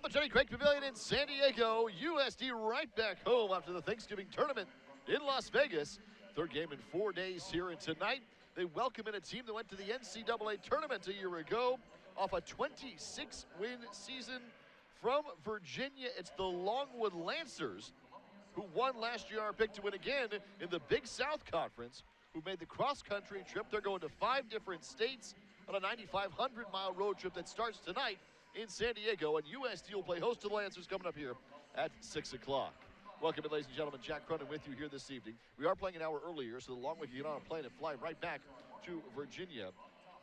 the Jenny Craig Pavilion in San Diego. USD right back home after the Thanksgiving tournament in Las Vegas. Third game in 4 days here, and tonight they welcome in a team that went to the NCAA tournament a year ago off a 26-win season from Virginia. It's the Longwood Lancers, who won last year, are picked to win again in the Big South Conference, who made the cross-country trip. They're going to 5 different states on a 9,500-mile road trip that starts tonight in San Diego, and USD will play host to the Lancers coming up here at 6 o'clock. Welcome in, ladies and gentlemen. Jack Cronin with you here this evening. We are playing an hour earlier, so the Longwood can get on a plane and fly right back to Virginia.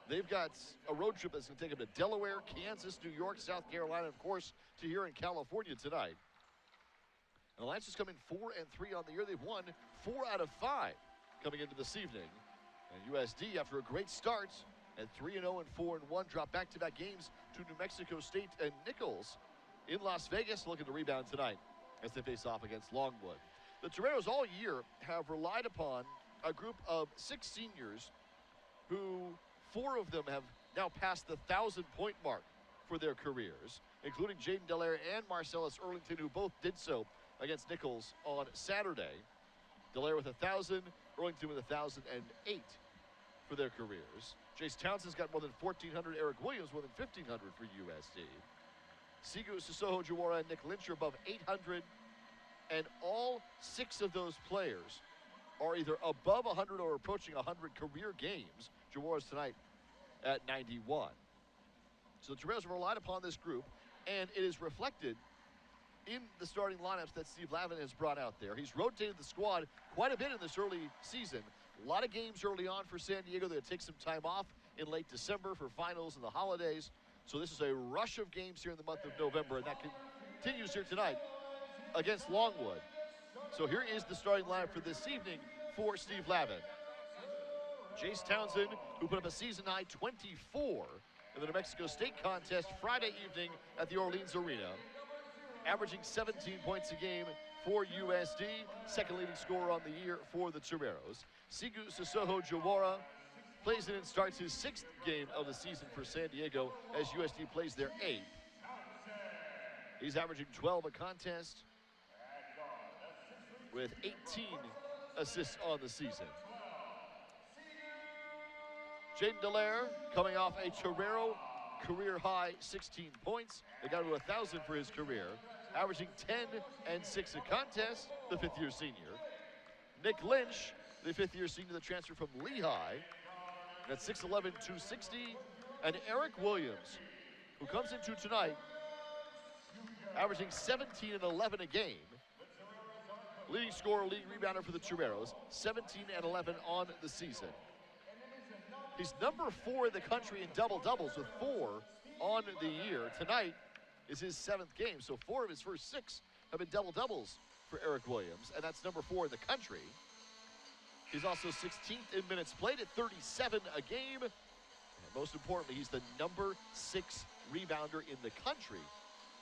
They've got a road trip that's going to take them to Delaware, Kansas, New York, South Carolina, and of course, to here in California tonight. And the Lancers come in 4-3 on the year. They've won 4 out of 5 coming into this evening. And USD, after a great start, at 3-0 and 4-1, drop back-to-back games to New Mexico State and Nichols in Las Vegas, looking to rebound tonight as they face off against Longwood. The Toreros all year have relied upon a group of 6 seniors who 4 of them have now passed the 1,000-point mark for their careers, including Jaden Dallaire and Marcellus Erlington, who both did so against Nichols on Saturday. Dallaire with 1,000, Erlington with 1,008 for their careers. Jace Townsend's got more than 1,400, Eric Williams more than 1,500 for USD. Sigu Sissoko Jawara and Nick Lynch are above 800, and all 6 of those players are either above 100 or approaching 100 career games. Jawara's tonight at 91. So the Toreros have relied upon this group, and it is reflected in the starting lineups that Steve Lavin has brought out there. He's rotated the squad quite a bit in this early season. A lot of games early on for San Diego. They'll take some time off in late December for finals and the holidays. So this is a rush of games here in the month of November, and that continues here tonight against Longwood. So here is the starting lineup for this evening for Steve Lavin. Jace Townsend, who put up a season-high 24 in the New Mexico State contest Friday evening at the Orleans Arena, averaging 17 points a game for USD, second leading scorer on the year for the Toreros. Sigu Sissoko Jawara plays in and starts his 6th game of the season for San Diego as USD plays their 8th. He's averaging 12 a contest with 18 assists on the season. Jaden Dallaire coming off a Torero career-high 16 points. They got to 1,000 for his career, averaging 10 and 6 a contest, the 5th-year senior. Nick Lynch, the 5th-year senior that transferred from Lehigh, at 6'11", 260. And Eric Williams, who comes into tonight, averaging 17 and 11 a game. Leading scorer, leading rebounder for the Toreros, 17 and 11 on the season. He's number 4 in the country in double-doubles with 4 on the year. Tonight is his 7th game, so 4 of his first 6 have been double-doubles for Eric Williams, and that's number 4 in the country. He's also 16th in minutes played at 37 a game. And most importantly, he's the number 6 rebounder in the country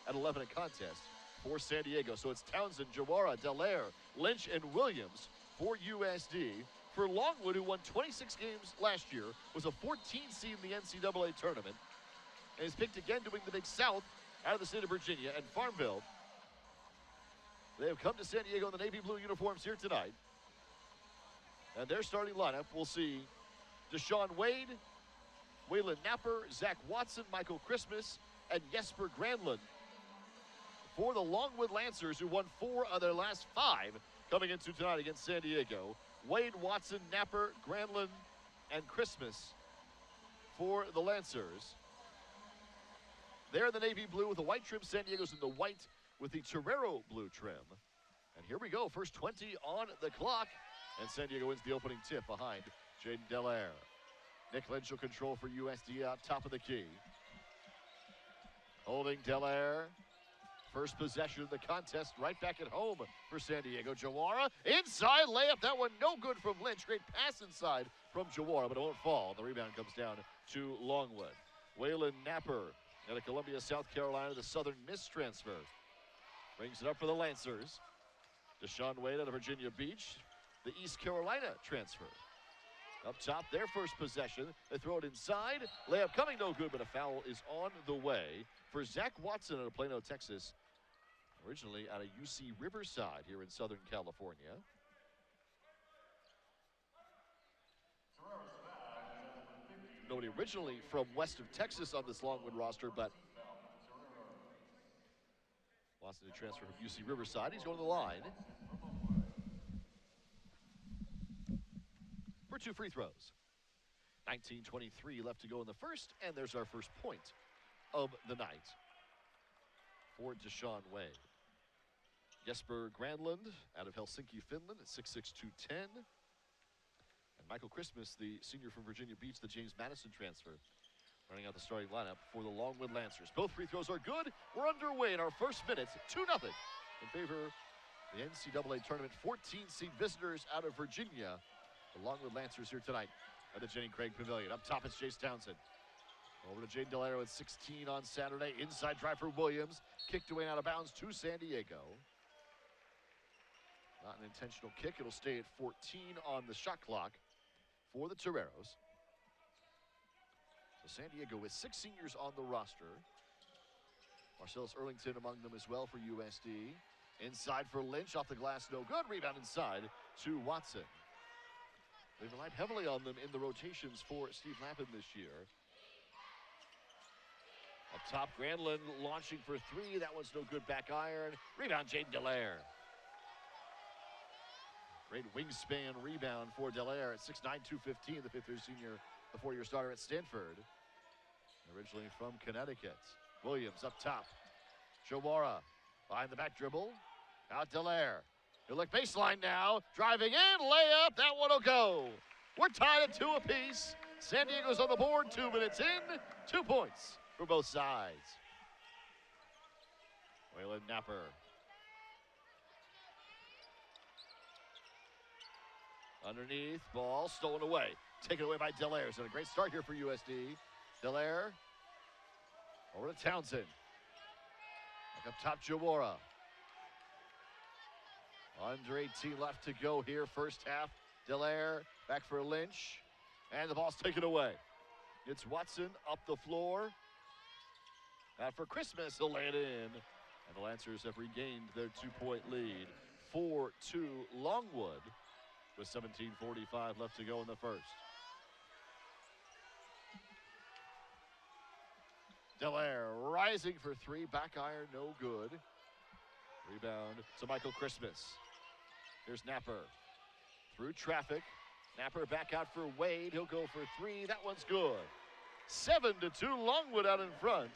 at 11 a contest for San Diego. So it's Townsend, Jawara, Dallaire, Lynch, and Williams for USD. For Longwood, who won 26 games last year, was a 14 seed in the NCAA tournament, and is picked again to win the Big South out of the state of Virginia and Farmville. They have come to San Diego in the navy blue uniforms here tonight. And their starting lineup, we'll see Deshaun Wade, Waylon Napper, Zach Watson, Michael Christmas, and Jesper Granlund for the Longwood Lancers, who won 4 of their last 5 coming into tonight against San Diego. Wade, Watson, Napper, Granlund, and Christmas for the Lancers. They're in the navy blue with the white trim. San Diego's in the white with the Torero blue trim. And here we go, first 20 on the clock. And San Diego wins the opening tip behind Jaden Dallaire. Nick Lynch will control for USD out top of the key. Holding Dallaire. First possession of the contest right back at home for San Diego. Jawara, inside layup. That one no good from Lynch. Great pass inside from Jawara, but it won't fall. The rebound comes down to Longwood. Waylon Napper out of Columbia, South Carolina, the Southern Miss transfer. Brings it up for the Lancers. Deshaun Wade out of Virginia Beach, the East Carolina transfer. Up top, their first possession. They throw it inside. Layup coming, no good, but a foul is on the way for Zach Watson out of Plano, Texas. Originally out of UC Riverside here in Southern California. Nobody originally from west of Texas on this Longwood roster, but Watson to transfer from UC Riverside. He's going to the line for 2 free throws. 19:23 left to go in the first, and there's our first point of the night for Deshaun Wade. Jesper Granlund out of Helsinki, Finland at 6'6", 210. And Michael Christmas, the senior from Virginia Beach, the James Madison transfer, running out the starting lineup for the Longwood Lancers. Both free throws are good. We're underway in our first minute, 2-0 in favor of the NCAA tournament. 14-seed visitors out of Virginia. The Longwood Lancers here tonight at the Jenny Craig Pavilion. Up top, it's Jace Townsend. Over to Jaden Delaro at 16 on Saturday. Inside drive for Williams. Kicked away and out of bounds to San Diego. Not an intentional kick. It'll stay at 14 on the shot clock for the Toreros. So San Diego with 6 seniors on the roster. Marcellus Erlington among them as well for USD. Inside for Lynch, off the glass, no good. Rebound inside to Watson. They've relied heavily on them in the rotations for Steve Lappin this year. Up top, Granlund launching for 3. That one's no good, back iron. Rebound, Jaden Delaire. Great wingspan rebound for Delaire at 6'9", 215, the fifth-year senior, the 4-year starter at Stanford. Originally from Connecticut. Williams up top. Chawara behind the back dribble. Out Delaire. He'll look baseline now. Driving in, layup. That one will go. We're tied at 2 apiece. San Diego's on the board. 2 minutes in. 2 points for both sides. Waylon Napper. Underneath, ball stolen away. Taken away by Delaire. It's a great start here for USD. Delaire over to Townsend. Back up top, Chawara. Under 18 left to go here, first half. Delaire back for Lynch. And the ball's taken away. It's Watson up the floor. Out for Christmas, he'll lay it in. And the Lancers have regained their 2-point lead. 4-2 Longwood with 17:45 left to go in the first. Delaire rising for 3, back iron, no good. Rebound to Michael Christmas. Here's Napper. Through traffic. Napper back out for Wade. He'll go for 3. That one's good. 7-2 Longwood out in front.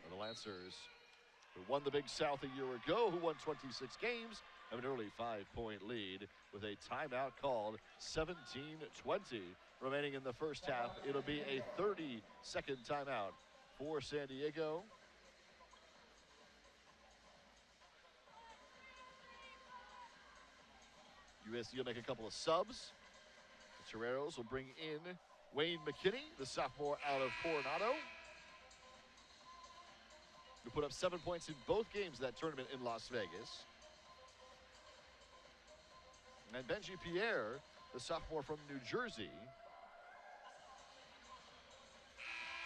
And the Lancers, who won the Big South a year ago, who won 26 games, have an early 5-point lead with a timeout called. 17-20 remaining in the first half. It'll be a 30-second timeout for San Diego. USD will make a couple of subs. The Toreros will bring in Wayne McKinney, the sophomore out of Coronado, who put up 7 points in both games of that tournament in Las Vegas. And Benji Pierre, the sophomore from New Jersey,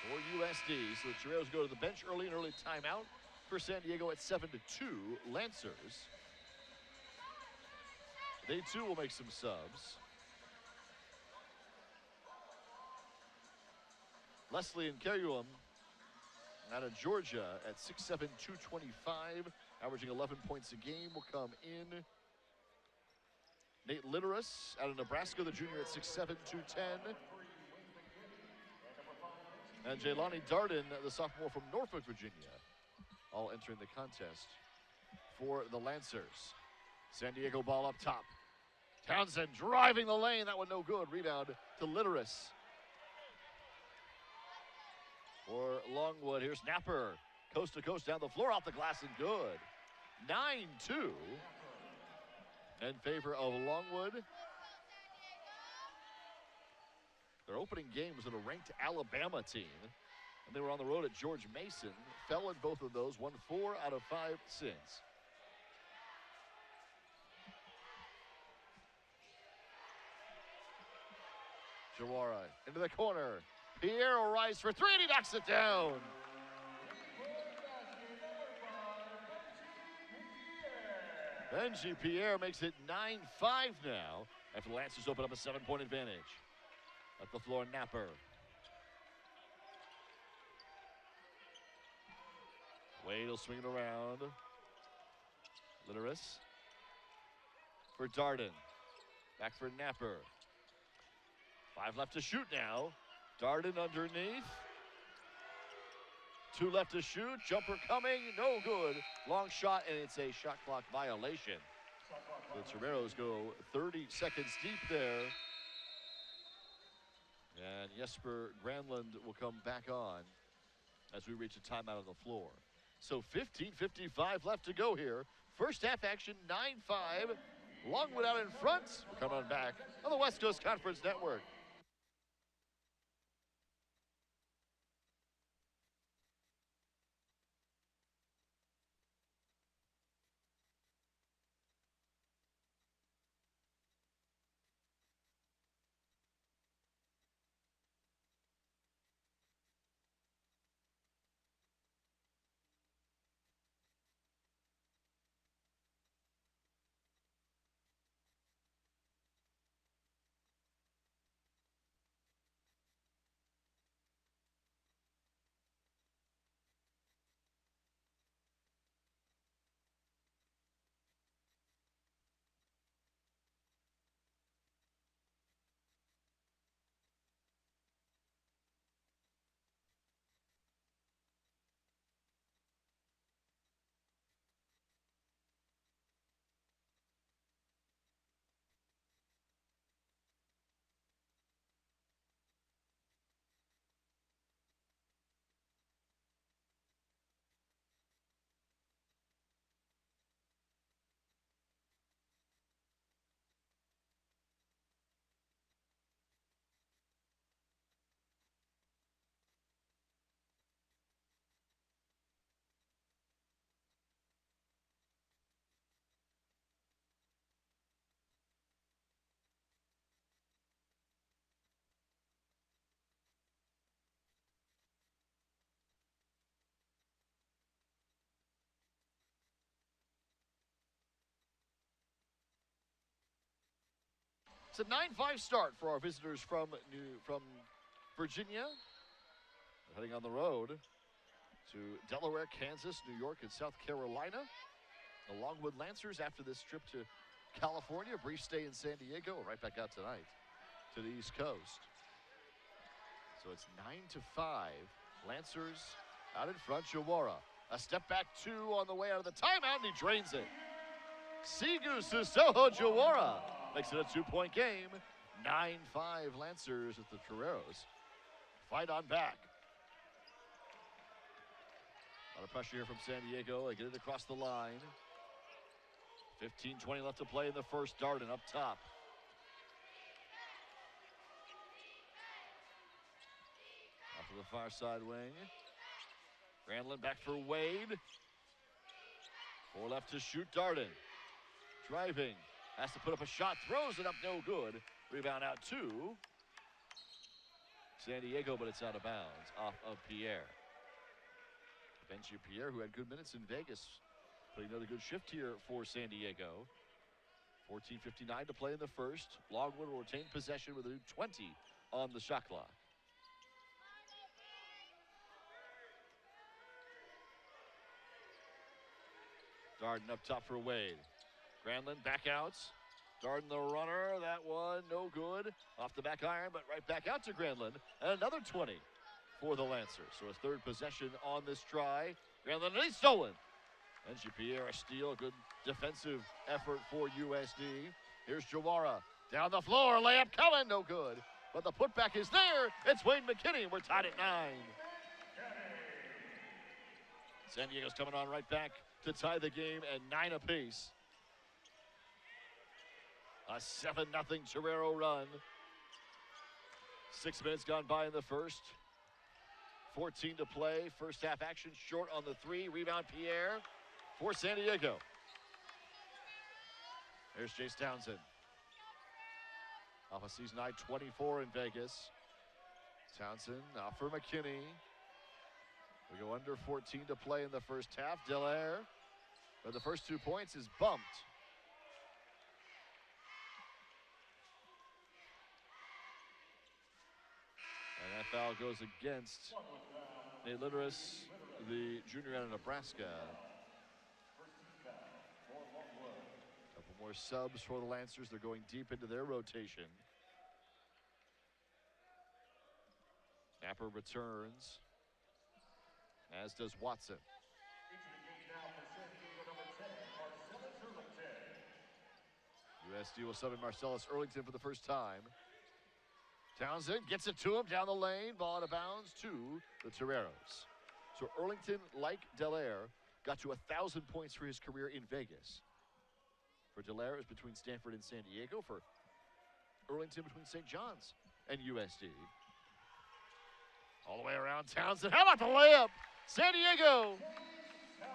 for USD. So the Toreros go to the bench early, an early timeout for San Diego at 7-2 Lancers. They too will make some subs. Leslie and Kerrium out of Georgia at 6'7", 225, averaging 11 points a game, will come in. Nate Litteris out of Nebraska, the junior at 6'7", 210. And Jaylani Darden, the sophomore from Norfolk, Virginia, all entering the contest for the Lancers. San Diego ball up top. Townsend driving the lane. That one no good. Rebound to Litteris. For Longwood, here's Napper. Coast to coast down the floor, off the glass and good. 9-2 in favor of Longwood. Their opening game was at a ranked Alabama team, and they were on the road at George Mason. Fell in both of those, won 4 out of 5 since. Jawara into the corner. Pierre will rise for three, and he knocks it down. Benji Pierre makes it 9-5 now after the Lancers open up a 7-point advantage. At the floor, Napper. Wade will swing it around. Litteris for Darden. Back for Napper. 5 left to shoot now. Darden underneath. 2 left to shoot. Jumper coming. No good. Long shot, and it's a shot clock violation. The Toreros go 30 seconds deep there. And Jesper Granlund will come back on as we reach a timeout on the floor. So 15:55 left to go here. First half action, 9-5. Longwood out in front. We'll come on back on the West Coast Conference Network. It's a 9-5 start for our visitors from Virginia. They're heading on the road to Delaware, Kansas, New York, and South Carolina. The Longwood Lancers, after this trip to California, a brief stay in San Diego, right back out tonight to the East Coast. So it's 9-5. Lancers out in front. Jawara, a step back 2 on the way out of the timeout, and he drains it. Sigu Susoho Jawara makes it a 2-point game. 9-5 Lancers at the Toreros. Fight on back. A lot of pressure here from San Diego. They get it across the line. 15-20 left to play in the first. Darden up top. Off to the far side wing. Granlund back for Wade. 4 left to shoot. Darden driving. Has to put up a shot. Throws it up. No good. Rebound out 2. San Diego, but it's out of bounds. Off of Pierre. Benji Pierre, who had good minutes in Vegas, playing another good shift here for San Diego. 14:59 to play in the first. Longwood will retain possession with a new 20 on the shot clock. Darden up top for Wade. Granlund back out. Darden the runner. That one no good. Off the back iron, but right back out to Granlund. And another 20 for the Lancers. So a third possession on this try. Granlund, and he's stolen. Benji Pierre, a steal. Good defensive effort for USD. Here's Jawara. Down the floor. Layup coming. No good. But the putback is there. It's Wayne McKinney. We're tied at 9. San Diego's coming on right back to tie the game at 9 apiece. A 7-0 Torero run. 6 minutes gone by in the first. 14 to play. First half action short on the 3. Rebound Pierre for San Diego. There's Jace Townsend. off a season high 24 in Vegas. Townsend off for McKinney. We go under 14 to play in the first half. Delaire, but the first 2 points is bumped. And that foul goes against Nate Litteris, the junior out of Nebraska. Couple more subs for the Lancers. They're going deep into their rotation. Napper returns, as does Watson. USD will sub in Marcellus Earlington for the first time. Townsend gets it to him down the lane, ball out of bounds to the Toreros. So Earlington, like Delaire, got to 1,000 points for his career in Vegas. For Delaire, it was between Stanford and San Diego. For Earlington, between St. John's and USD. All the way around Townsend. How about the layup? San Diego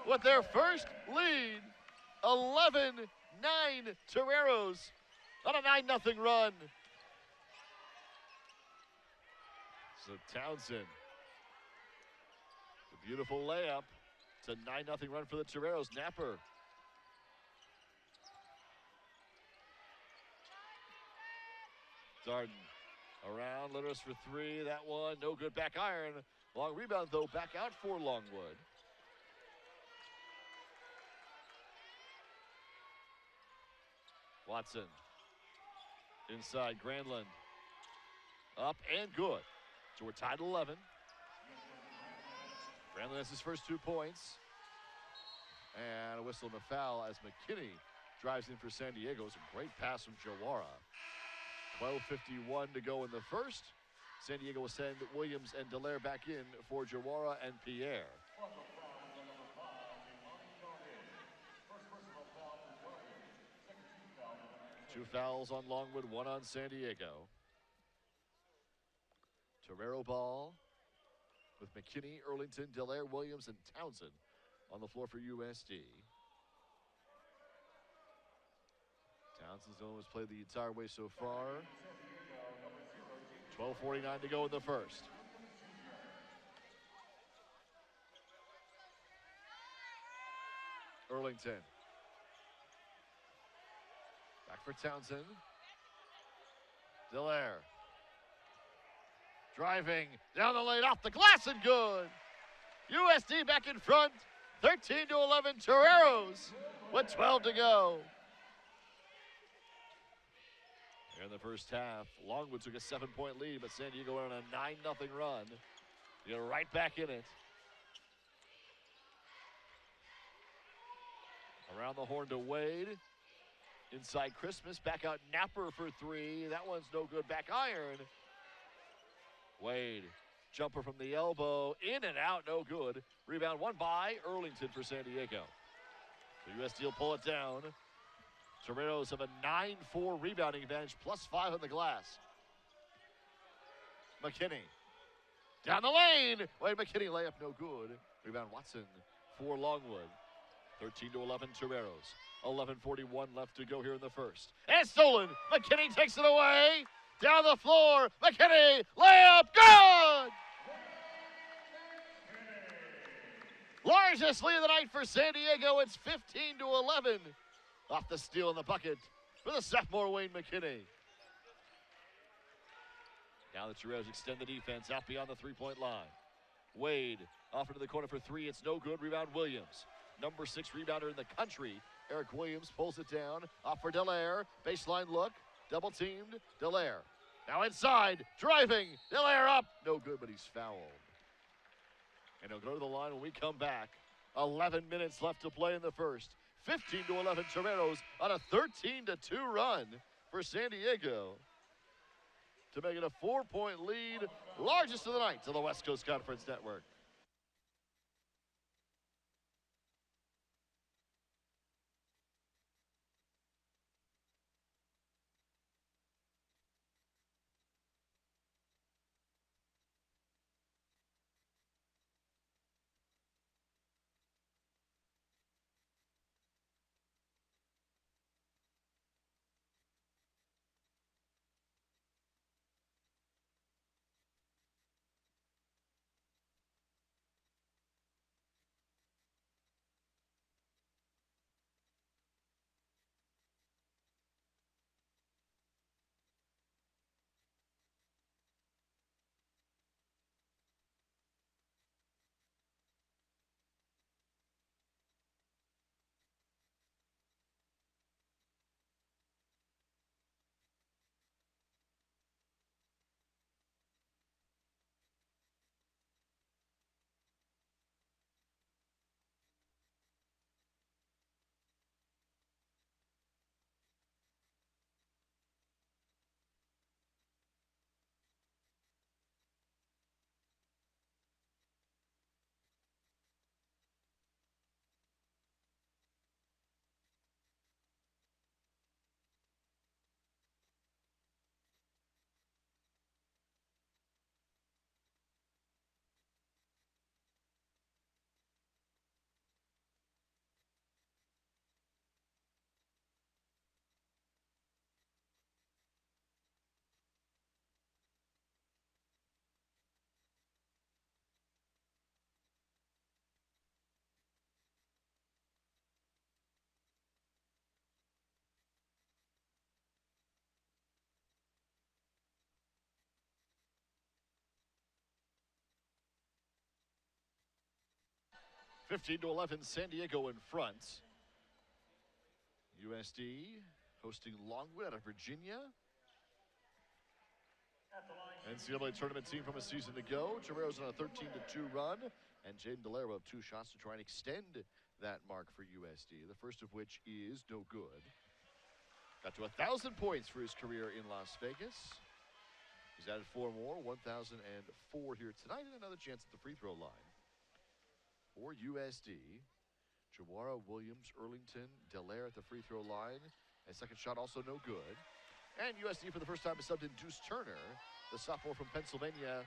with their first lead. 11-9 Toreros on a 9-0 run. So Townsend, the beautiful layup. It's a 9-0 run for the Toreros. Napper. Darden around, Litteris for three. That one, no good, back iron. Long rebound, though, back out for Longwood. Watson. Inside, Granlund. Up and good. So we're tied at 11. Granlund has his first 2 points. And a whistle and a foul as McKinney drives in for San Diego. It's a great pass from Jawara. 12:51 to go in the first. San Diego will send Williams and Delaire back in for Jawara and Pierre. 2 fouls on Longwood, 1 on San Diego. Torero ball with McKinney, Earlington, Delaire, Williams, and Townsend on the floor for USD. Townsend's almost played the entire way so far. 12:49 to go in the first. Earlington. Back for Townsend. Delaire. Driving down the lane, off the glass and good. USD back in front. 13-11 Toreros with 12 to go. Here in the first half, Longwood took a 7-point lead, but San Diego went on a 9-0 run. You get right back in it. Around the horn to Wade. Inside Christmas, back out Napper for three. That one's no good, back iron. Wade, jumper from the elbow, in and out, no good. Rebound won by Earlington for San Diego. The USD will pull it down. Toreros have a 9-4 rebounding advantage, +5 on the glass. McKinney, down the lane. Wade McKinney, layup no good. Rebound Watson for Longwood. 13-11 Toreros. 11:41 left to go here in the first. And stolen. McKinney takes it away. Down the floor. McKinney, layup, good! Largest lead of the night for San Diego. It's 15-11. Off the steal in the bucket for the sophomore Wayne McKinney. Now the Toreros extend the defense out beyond the three-point line. Wade off into the corner for three. It's no good. Rebound Williams. Number 6 rebounder in the country. Eric Williams pulls it down. Off for Delaire. Baseline look. Double teamed. Delaire. Now inside. Driving. Delaire up. No good, but he's fouled. And he'll go to the line when we come back. 11 minutes left to play in the first. 15-11 Toreros on a 13-2 run for San Diego to make it a 4-point lead, largest of the night to the West Coast Conference Network. 15-11, San Diego in front. USD hosting Longwood out of Virginia. NCAA tournament team from a season ago. Torero's on a 13-2 run, and Jaden Dallaire will have 2 shots to try and extend that mark for USD, the first of which is no good. Got to 1,000 points for his career in Las Vegas. He's added 4 more, 1,004 here tonight, and another chance at the free throw line. For USD, Jawara, Williams, Earlington, Dallaire at the free throw line. And second shot also no good. And USD for the first time has subbed in Deuce Turner, the sophomore from Pennsylvania,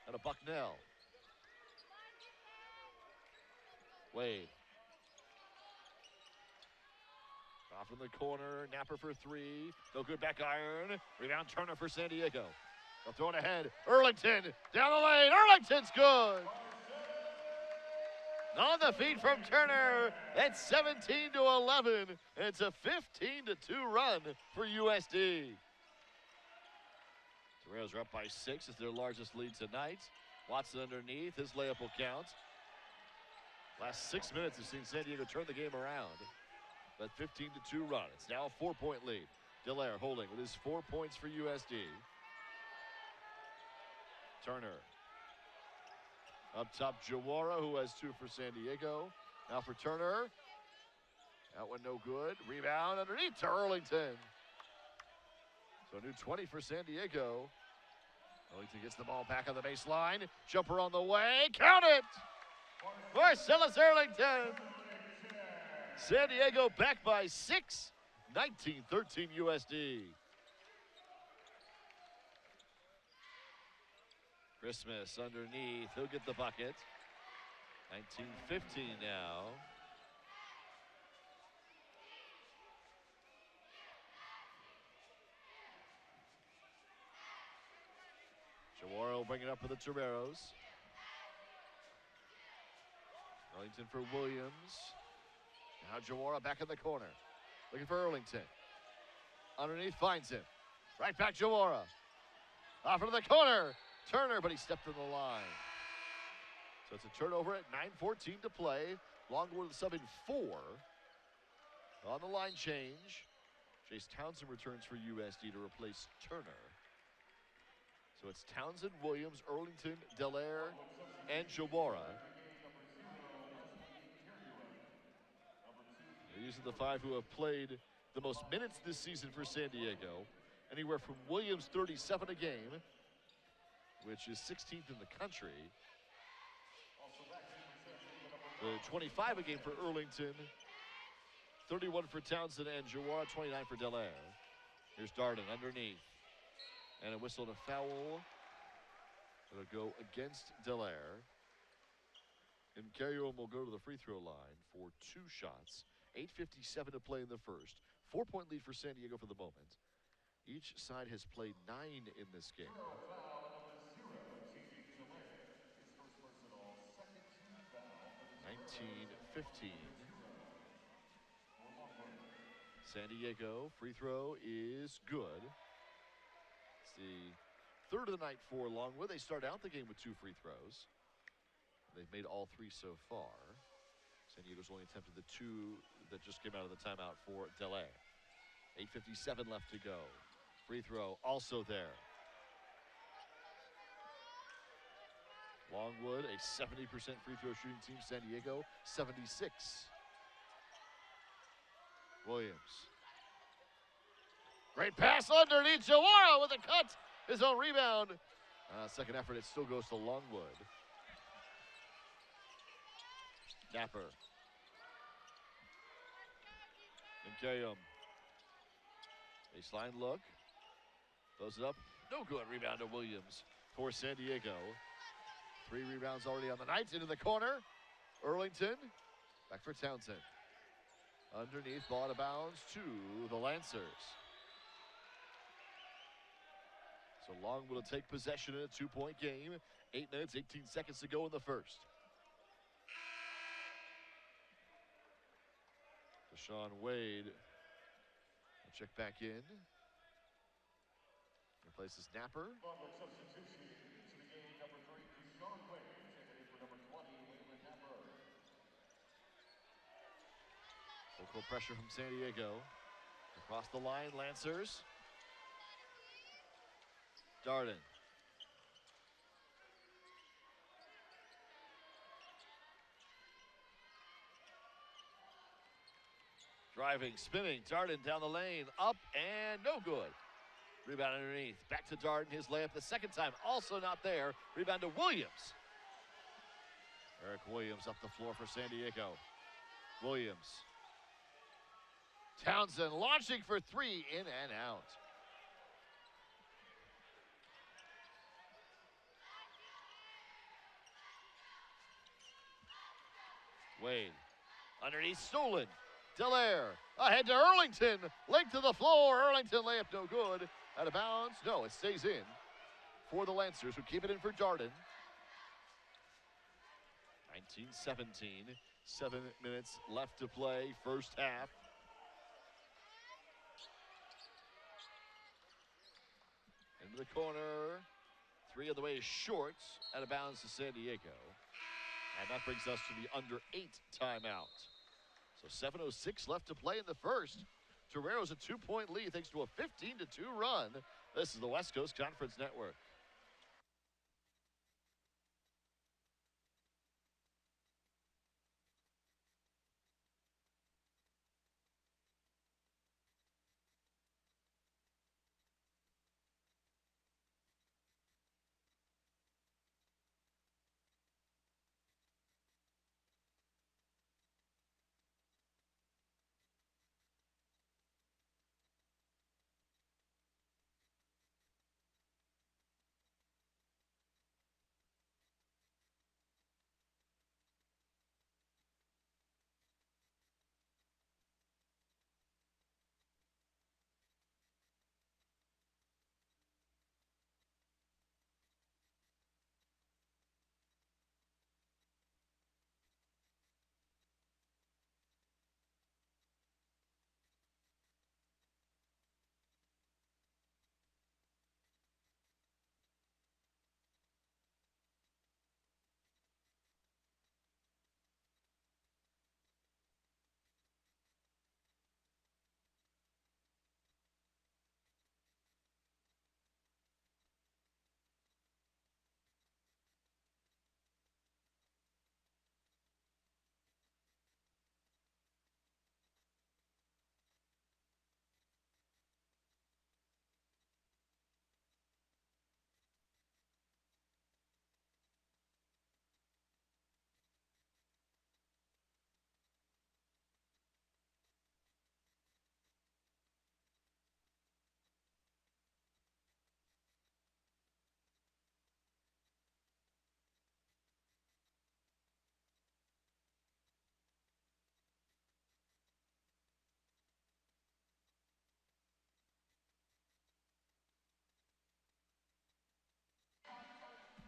and a Bucknell. Wade. Off in the corner, Napper for 3. No good, back iron. Rebound Turner for San Diego. They'll throw it ahead. Earlington down the lane. Earlington's good. On the feet from Turner. It's 17-11. It's a 15-2 run for USD. Toreros are up by 6. It's their largest lead tonight. Watson underneath. His layup will count. Last 6 minutes have seen San Diego turn the game around. That 15-2 run. It's now a 4-point lead. Dallaire holding with his 4 points for USD. Turner. Up top, Jawara, who has 2 for San Diego. Now for Turner. That one no good. Rebound underneath to Earlington. So a new 20 for San Diego. Earlington gets the ball back on the baseline. Jumper on the way. Count it! Marcellus Earlington. San Diego back by 6. 19-13 USD. Christmas underneath. He'll get the bucket. 19-15 now. Jawara will bring it up for the Toreros. Earlington for Williams. Now Jawara back in the corner. Looking for Earlington. Underneath finds him. Right back Jawara. Off into the corner. Turner, but he stepped in the line. So it's a turnover at 9:14 to play. Longwood subbing 4. On the line change. Jace Townsend returns for USD to replace Turner. So it's Townsend, Williams, Earlington, Dallaire, and Jawara. These are the 5 who have played the most minutes this season for San Diego. Anywhere from Williams 37 a game, which is 16th in the country. The 25 a game for Earlington. 31 for Townsend and Jawara, 29 for Dallaire. Here's Darden underneath. And a whistle and a foul. It'll go against Dallaire. And Carrion will go to the free throw line for 2 shots. 8:57 to play in the first. 4-point lead for San Diego for the moment. Each side has played 9 in this game. 19-15. San Diego free throw is good. It's the 3rd of the night for Longwood. They start out the game with 2 free throws. They've made all 3 so far. San Diego's only attempted the 2 that just came out of the timeout for Dallaire. 8:57 left to go. Free throw also there. Longwood, a 70% free throw shooting team. San Diego, 76. Williams. Great pass underneath. Jawara with a cut. His own rebound. Second effort, it still goes to Longwood. Napper. Nkayum. Baseline look. Throws it up. No good. Rebound to Williams for San Diego. 3 rebounds already on the night. Into the corner. Earlington. Back for Townsend. Underneath. Ball out of bounds to the Lancers. So Longwood will take possession in a 2-point game. 8 minutes, 18 seconds to go in the first. Deshaun Wade will check back in. Replaces Napper. Local pressure from San Diego. Across the line, Lancers. Darden. Driving, spinning, Darden down the lane, up and no good. Rebound underneath, back to Darden, his layup the second time, also not there. Rebound to Williams. Eric Williams up the floor for San Diego. Williams. Townsend launching for three, in and out. Wade, underneath, stolen. Dallaire, ahead to Earlington, length to the floor. Earlington layup no good. Out of bounds, no, it stays in for the Lancers, who keep it in for Darden. 19-17, 7 minutes left to play, first half. Into the corner, three on the way is short, out of bounds to San Diego. And that brings us to the under 8 timeout. So 7:06 left to play in the first. Torero's a 2-point lead thanks to a 15-2 run. This is the West Coast Conference Network.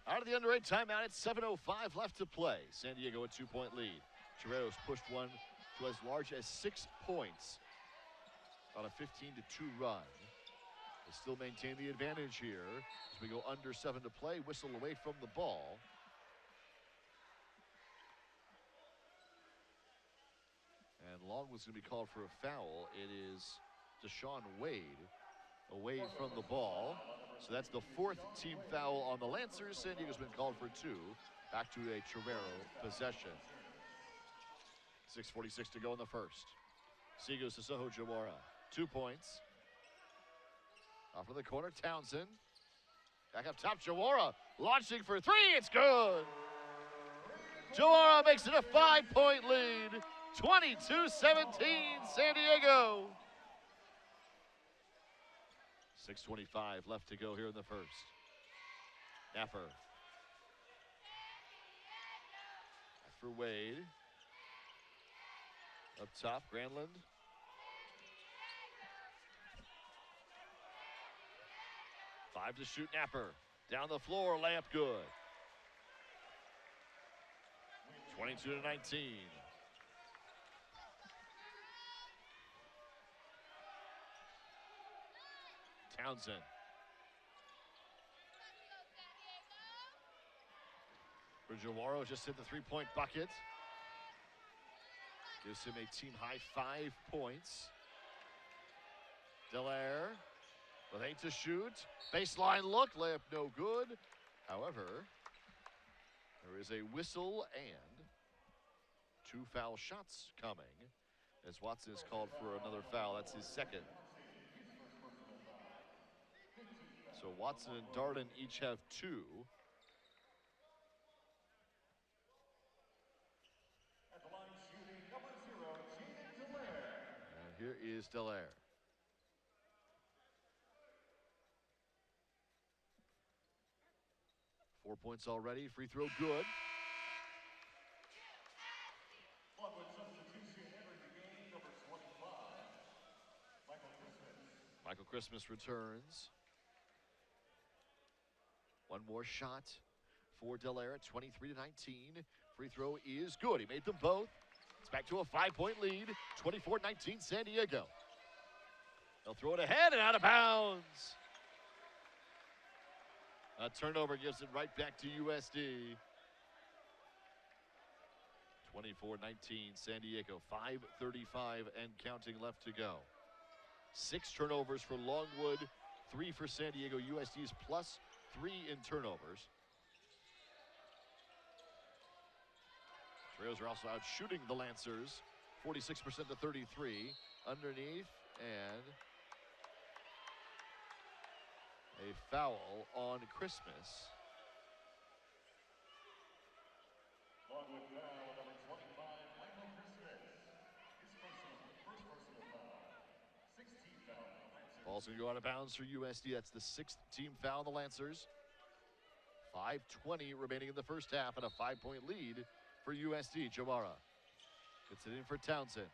Out of the under 8 timeout, it's 7:05 left to play. San Diego a 2-point lead. Torero's pushed one to as large as 6 points on a 15-2 run. They still maintain the advantage here as we go under 7 to play. Whistle away from the ball. And Longwood's going to be called for a foul. It is Deshaun Wade away from the ball. So that's the 4th team foul on the Lancers. San Diego's been called for 2. Back to a Torero possession. 6:46 to go in the first. Segoes to Soho Jawara. 2 points. Off of the corner, Townsend. Back up top, Jawara launching for 3. It's good. Jawara makes it a 5-point lead. 22-17, San Diego. 6:25 left to go here in the first. Napper. For Wade. Up top, Granlund. Five to shoot, Napper. Down the floor, layup good. 22-19. Townsend. For Jawaro, just hit the 3-point bucket. Gives him a team-high 5 points. Delaire with 8 to shoot. Baseline look, layup no good. However, there is a whistle and 2 foul shots coming as Watson is called for another foul. That's his second. So Watson and Darden each have 2. And here is Delaire. Four points already. Free throw good. Michael Christmas returns. One more shot for Delaire at 23 to 19. Free throw is good. He made them both. It's back to a 5-point lead. 24-19 San Diego. They'll throw it ahead and out of bounds. A turnover gives it right back to USD. 24-19 San Diego. 5:35 and counting left to go. 6 turnovers for Longwood, 3 for San Diego. USD's plus 3 in turnovers. Trails are also out shooting the Lancers, 46% to 33. Underneath, and a foul on Christmas. Longwood foul, number 25, Michael Christmas. His first personal foul. 16th foul on the Lancers. Ball's going to go out of bounds for USD. That's the 6th team foul on the Lancers. 5:20 remaining in the first half and a 5-point lead for USD. Jamara gets it in for Townsend.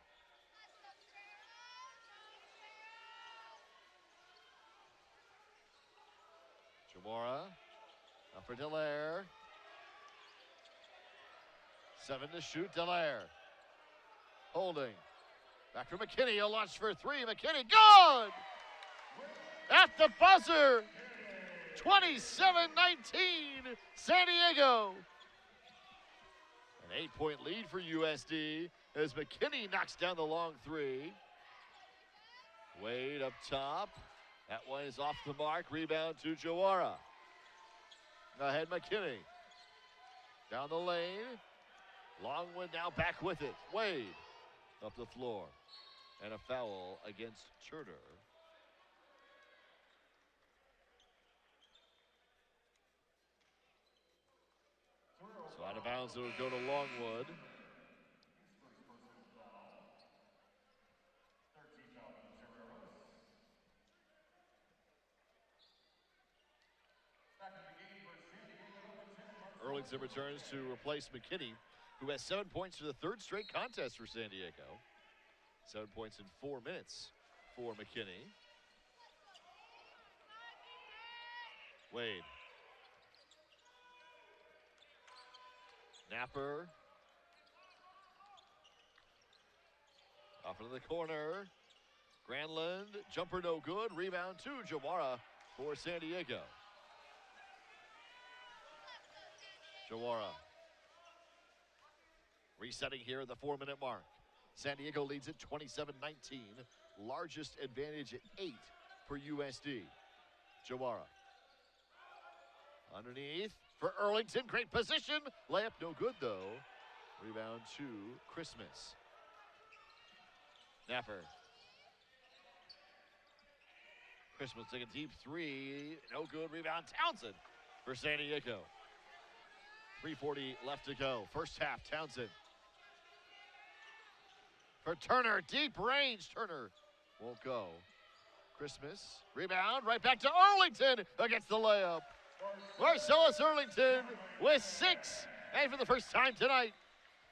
Jamara up for Delaire. 7 to shoot, Delaire. Holding. Back for McKinney, he'll launch for 3. McKinney, good! At the buzzer! 27-19, San Diego. An 8-point lead for USD as McKinney knocks down the long 3. Wade up top. That one is off the mark. Rebound to Jawara. Ahead McKinney. Down the lane. Longwood now back with it. Wade up the floor. And a foul against Turner. So out of bounds, it will go to Longwood. Erlington returns to replace McKinney, who has 7 points for the 3rd straight contest for San Diego. 7 points in 4 minutes for McKinney. Wade. Napper. Off into the corner. Granlund, jumper no good. Rebound to Jawara for San Diego. Jawara. Resetting here at the 4-minute mark. San Diego leads at 27-19. Largest advantage at 8 for USD. Jawara. Underneath for Erlington. Great position. Layup no good though. Rebound to Christmas. Napper. Christmas take a deep 3. No good. Rebound Townsend for San Diego. 3:40 left to go. First half, Townsend. For Turner, deep range. Turner won't go. Christmas, rebound, right back to Erlington against the layup. Marcellus Erlington with 6, and for the first time tonight,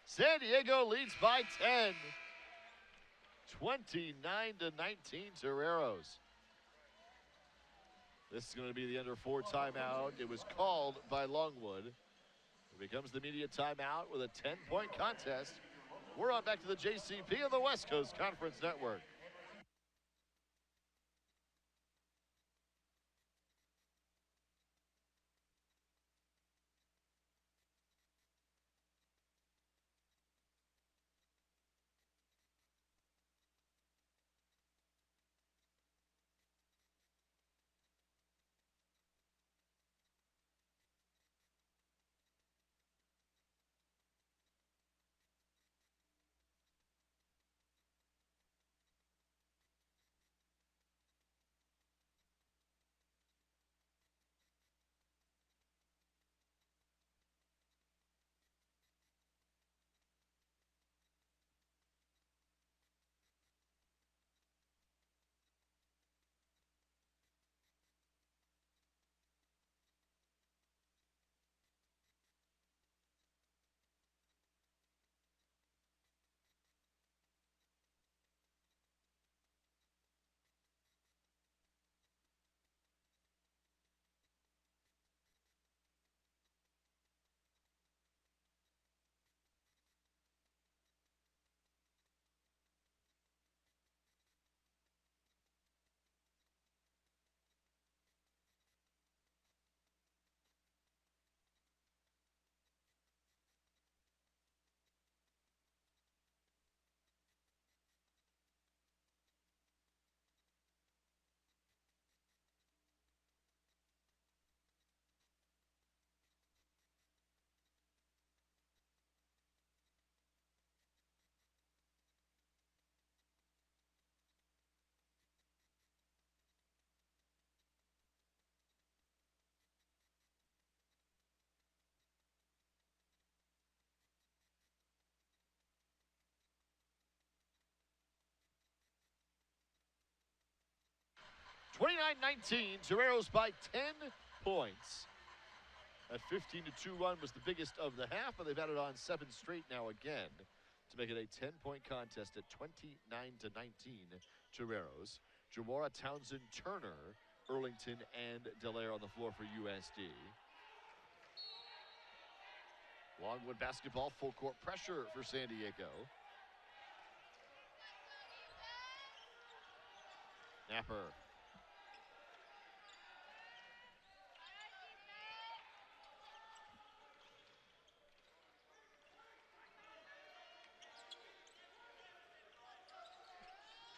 San Diego leads by 10. 29-19 Toreros. This is going to be the under 4 timeout. It was called by Longwood. It becomes the media timeout with a 10-point contest. We're on back to the JCP of the West Coast Conference Network. 29-19, Toreros by 10 points. That 15-2 run was the biggest of the half, but they've added on 7 straight now again to make it a 10-point contest at 29-19, Toreros. Jawara, Townsend, Turner, Earlington, and Dallaire on the floor for USD. Longwood basketball, full court pressure for San Diego. Napper.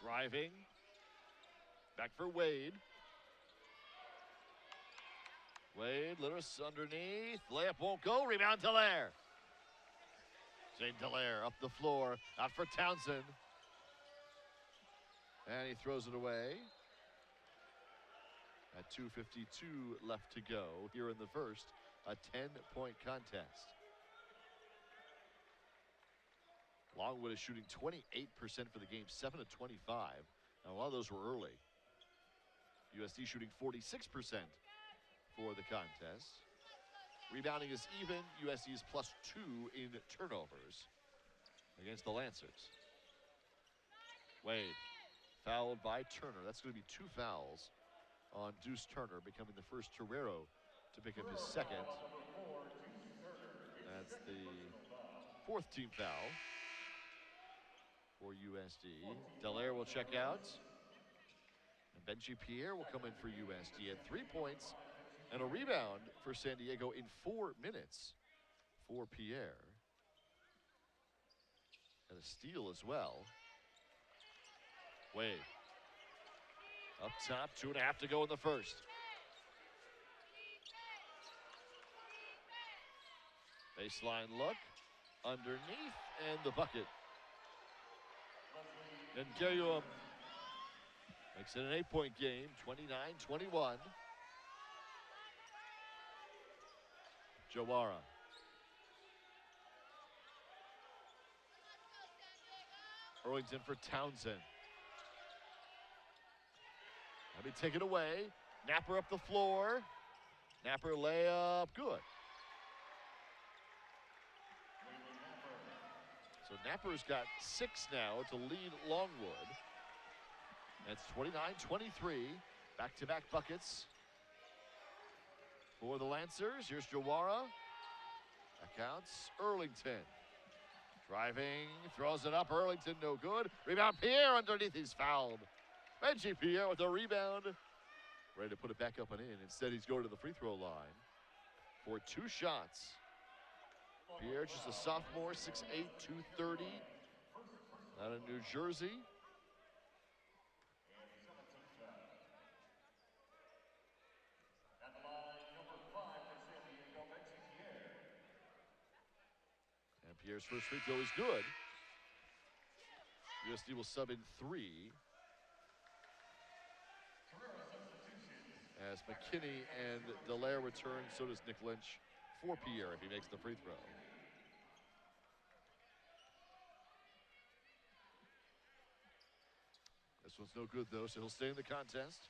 Driving. Back for Wade. Wade, Litteris underneath. Layup won't go. Rebound, Dallaire. Jane Dallaire up the floor. Out for Townsend. And he throws it away. At 2:52 left to go here in the first. A 10-point contest. Longwood is shooting 28% for the game, 7 of 25. Now, a lot of those were early. USD shooting 46% for the contest. Rebounding is even. USD is +2 in turnovers against the Lancers. Wade, fouled by Turner. That's going to be 2 fouls on Deuce Turner, becoming the first Torero to pick up his second. That's the 4th team foul for USD. Dallaire will check out. And Benji Pierre will come in for USD at 3 points and a rebound for San Diego in 4 minutes for Pierre. And a steal as well. Wade. Up top, 2.5 to go in the first. Baseline look. Underneath, and the bucket. And Guillaume makes it an 8-point game, 29-21. Jawara. Earlington for Townsend. Let me take it away. Napper up the floor. Napper layup, good. So Napper's got 6 now to lead Longwood. That's 29-23. Back-to-back buckets for the Lancers. Here's Jawara. That counts. Earlington. Driving, throws it up. Earlington, no good. Rebound, Pierre underneath. He's fouled. Benji Pierre with a rebound. Ready to put it back up and in. Instead, he's going to the free throw line for 2 shots. Pierre, just a sophomore, 6'8", 230, out of New Jersey. And Pierre's first free throw is good. USD will sub in 3. As McKinney and Dallaire return, so does Nick Lynch for Pierre if he makes the free throw. This one's no good, though, so he'll stay in the contest.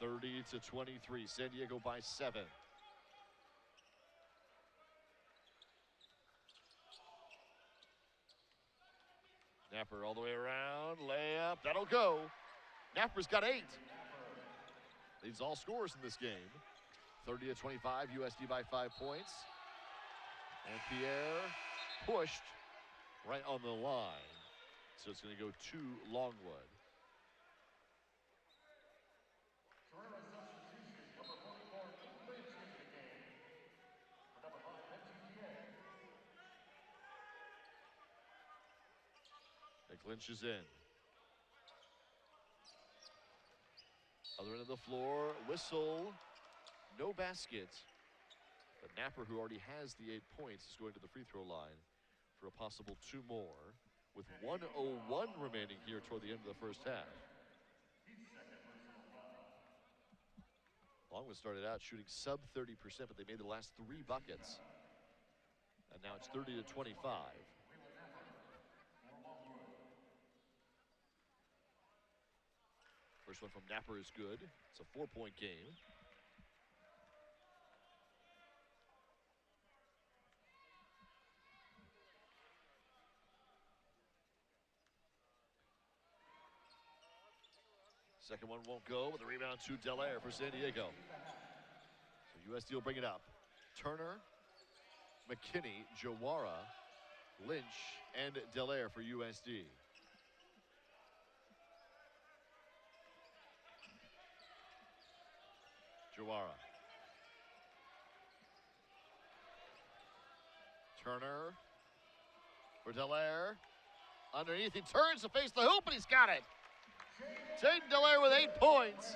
30-23, San Diego by 7. Napper all the way around, layup, that'll go. Napper's got 8. Leads all scorers in this game. 30-25, USD by 5 points. And Pierre pushed right on the line. So it's going to go to Longwood. Nick Lynch is in. Other end of the floor, whistle, no basket. But Napper, who already has the 8 points, is going to the free throw line for a possible 2 more, with 1:01 remaining here toward the end of the first half. Longwood started out shooting sub 30%, but they made the last 3 buckets. And now it's 30-25. First one from Napper is good. It's a 4-point game. Second one won't go, but the rebound to Delaire for San Diego. So USD will bring it up. Turner, McKinney, Jawara, Lynch, and Delaire for USD. Jawara. Turner for Delaire. Underneath, he turns to face the hoop, and he's got it. Jaden Delaire with 8 points.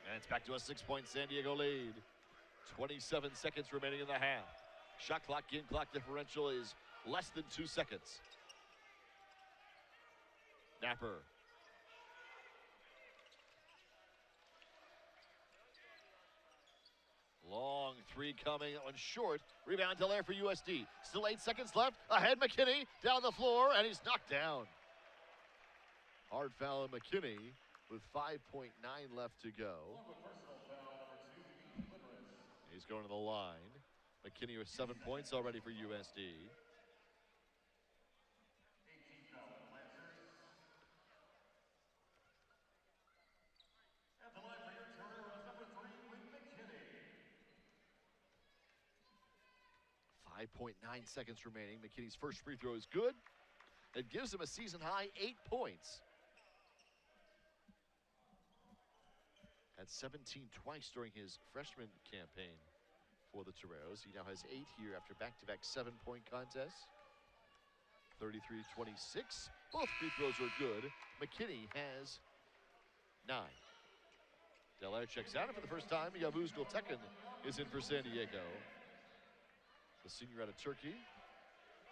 And it's back to a 6-point San Diego lead. 27 seconds remaining in the half. Shot clock, game clock differential is less than 2 seconds. Napper. Long three coming, that one's short. Rebound Delaire for USD. Still 8 seconds left. Ahead McKinney, down the floor, and he's knocked down. Hard foul on McKinney with 5.9 left to go. He's going to the line. McKinney with 7 points already for USD. At the line for your Toreros, number 3, McKinney. 5.9 seconds remaining. McKinney's first free throw is good. It gives him a season high 8 points. Had 17 twice during his freshman campaign for the Toreros. He now has 8 here after back-to-back 7-point contests. 33-26. Both free throws are good. McKinney has 9. Delaire checks out, and for the first time, Yavuz Gultekin is in for San Diego. The senior out of Turkey.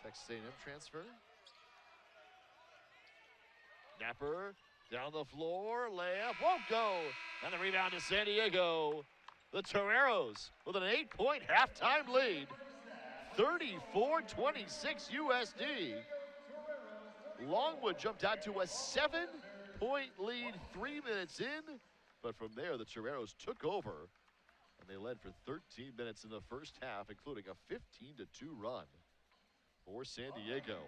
Texas A&M transfer. Napper down the floor, layup won't go. And the rebound to San Diego. The Toreros with an 8-point halftime lead. 34-26 USD. Longwood jumped out to a 7-point lead 3 minutes in. But from there, the Toreros took over. And they led for 13 minutes in the first half, including a 15-2 run for San Diego.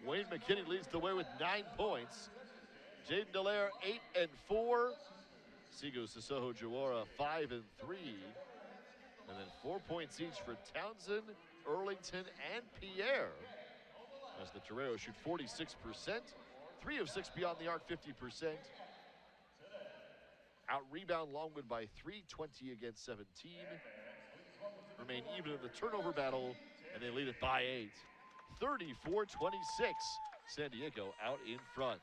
Wayne McKinney leads the way with 9 points. Jaden Delaire, 8 and 4. Sigo Sissoko Jawara, 5 and 3. And then 4 points each for Townsend, Earlington, and Pierre. As the Toreros shoot 46%, 3 of 6 beyond the arc, 50%. Out-rebound Longwood by 3, 20 against 17. Remain even in the turnover battle, and they lead it by 8. 34-26, San Diego out in front.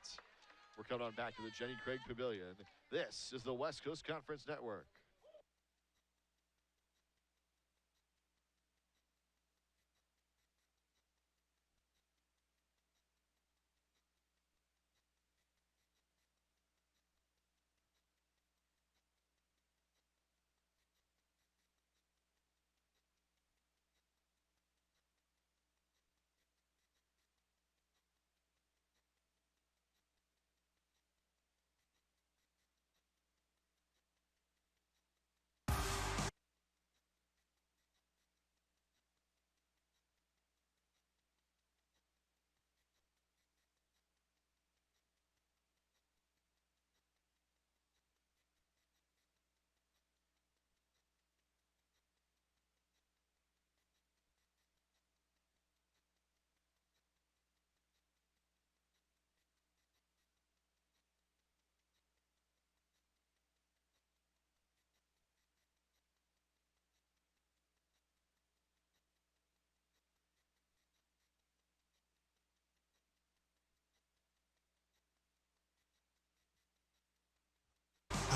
We're coming on back to the Jenny Craig Pavilion. This is the West Coast Conference Network.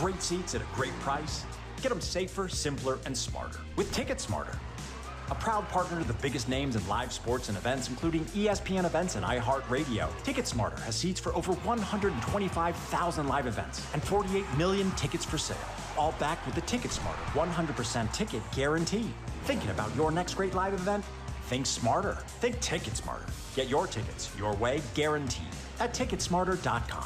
Great seats at a great price. Get them safer, simpler, and smarter with Ticket Smarter. A proud partner to the biggest names in live sports and events, including ESPN events and iHeartRadio. Ticket Smarter has seats for over 125,000 live events and 48 million tickets for sale. All backed with the Ticket Smarter 100% ticket guarantee. Thinking about your next great live event? Think smarter. Think Ticket Smarter. Get your tickets your way, guaranteed, at Ticketsmarter.com.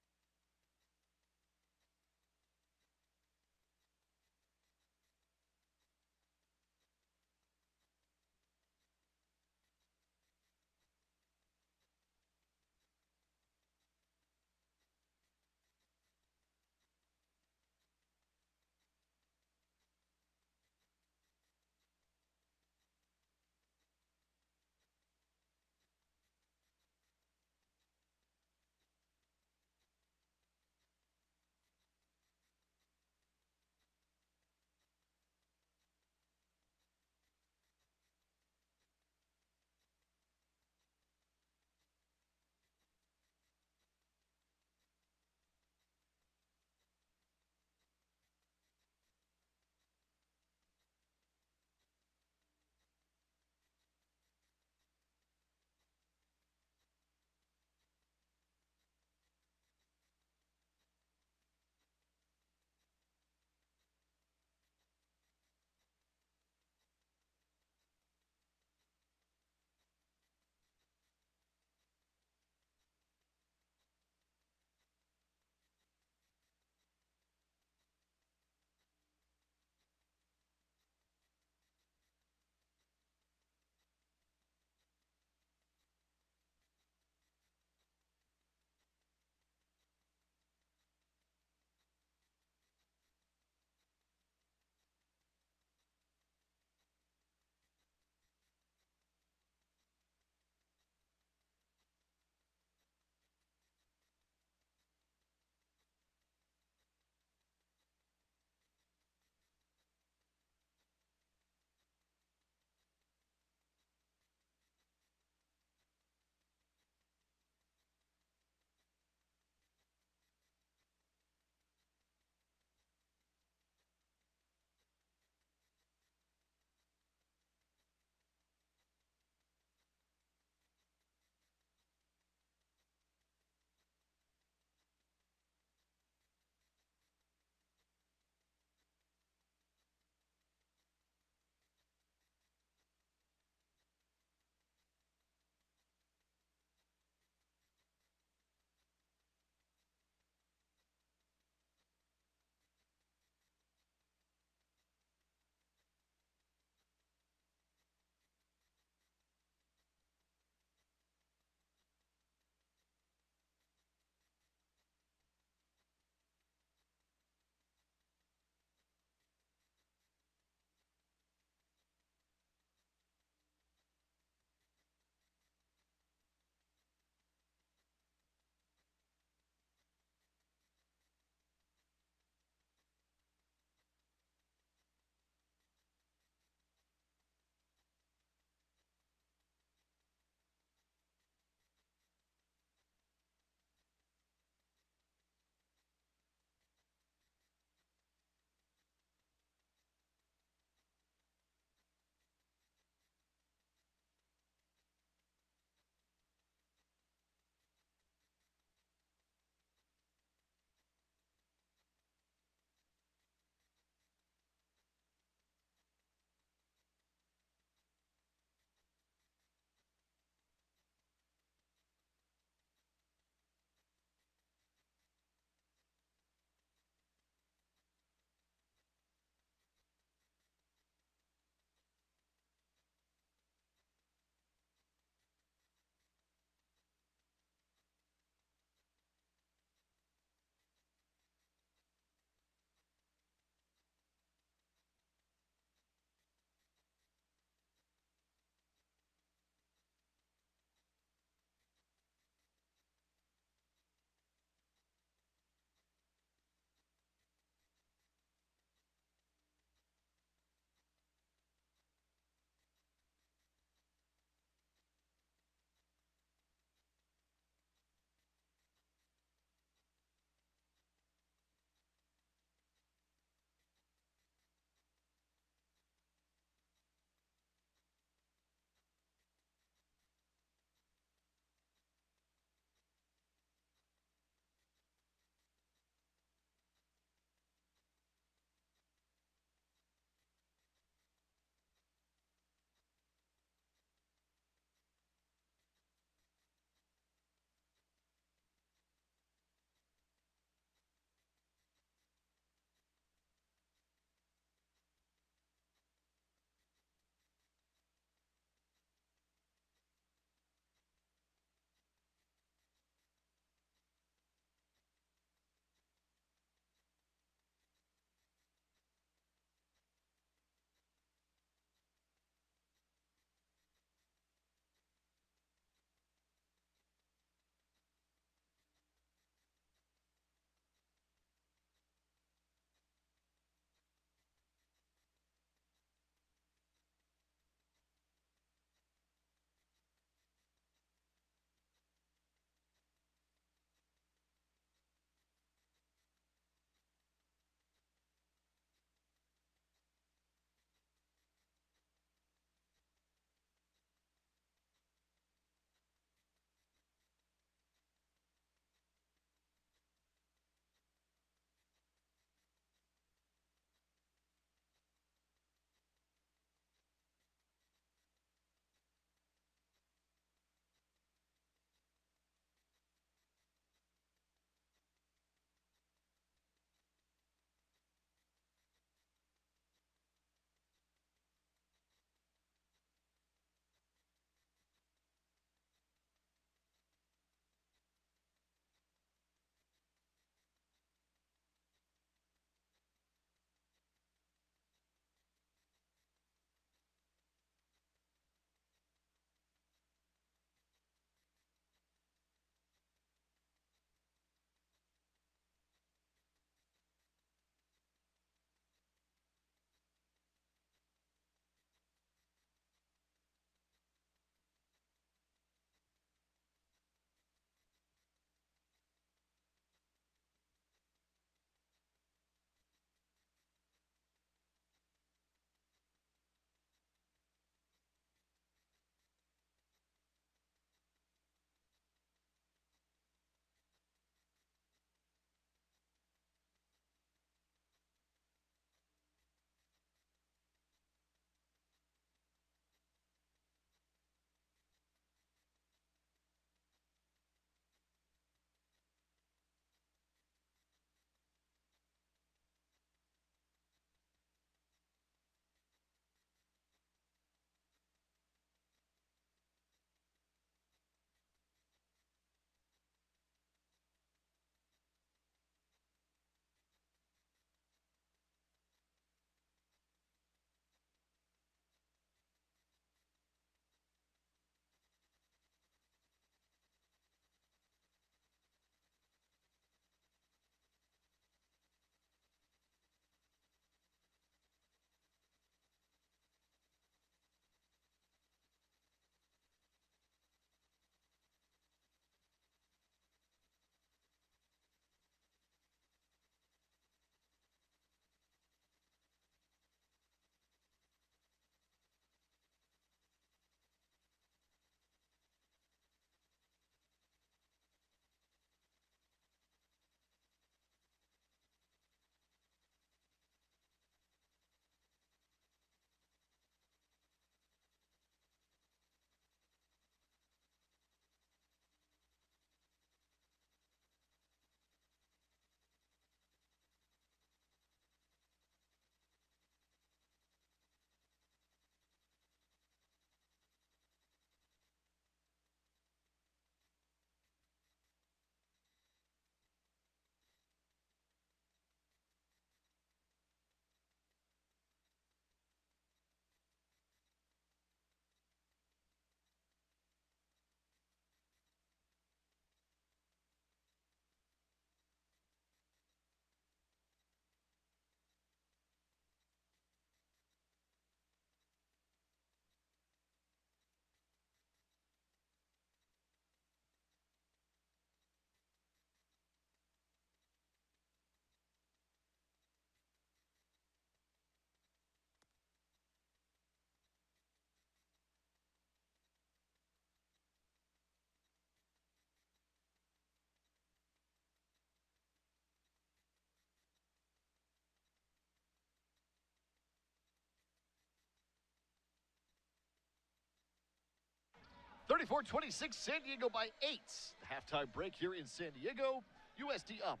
34-26, San Diego by 8. The halftime break here in San Diego. USD up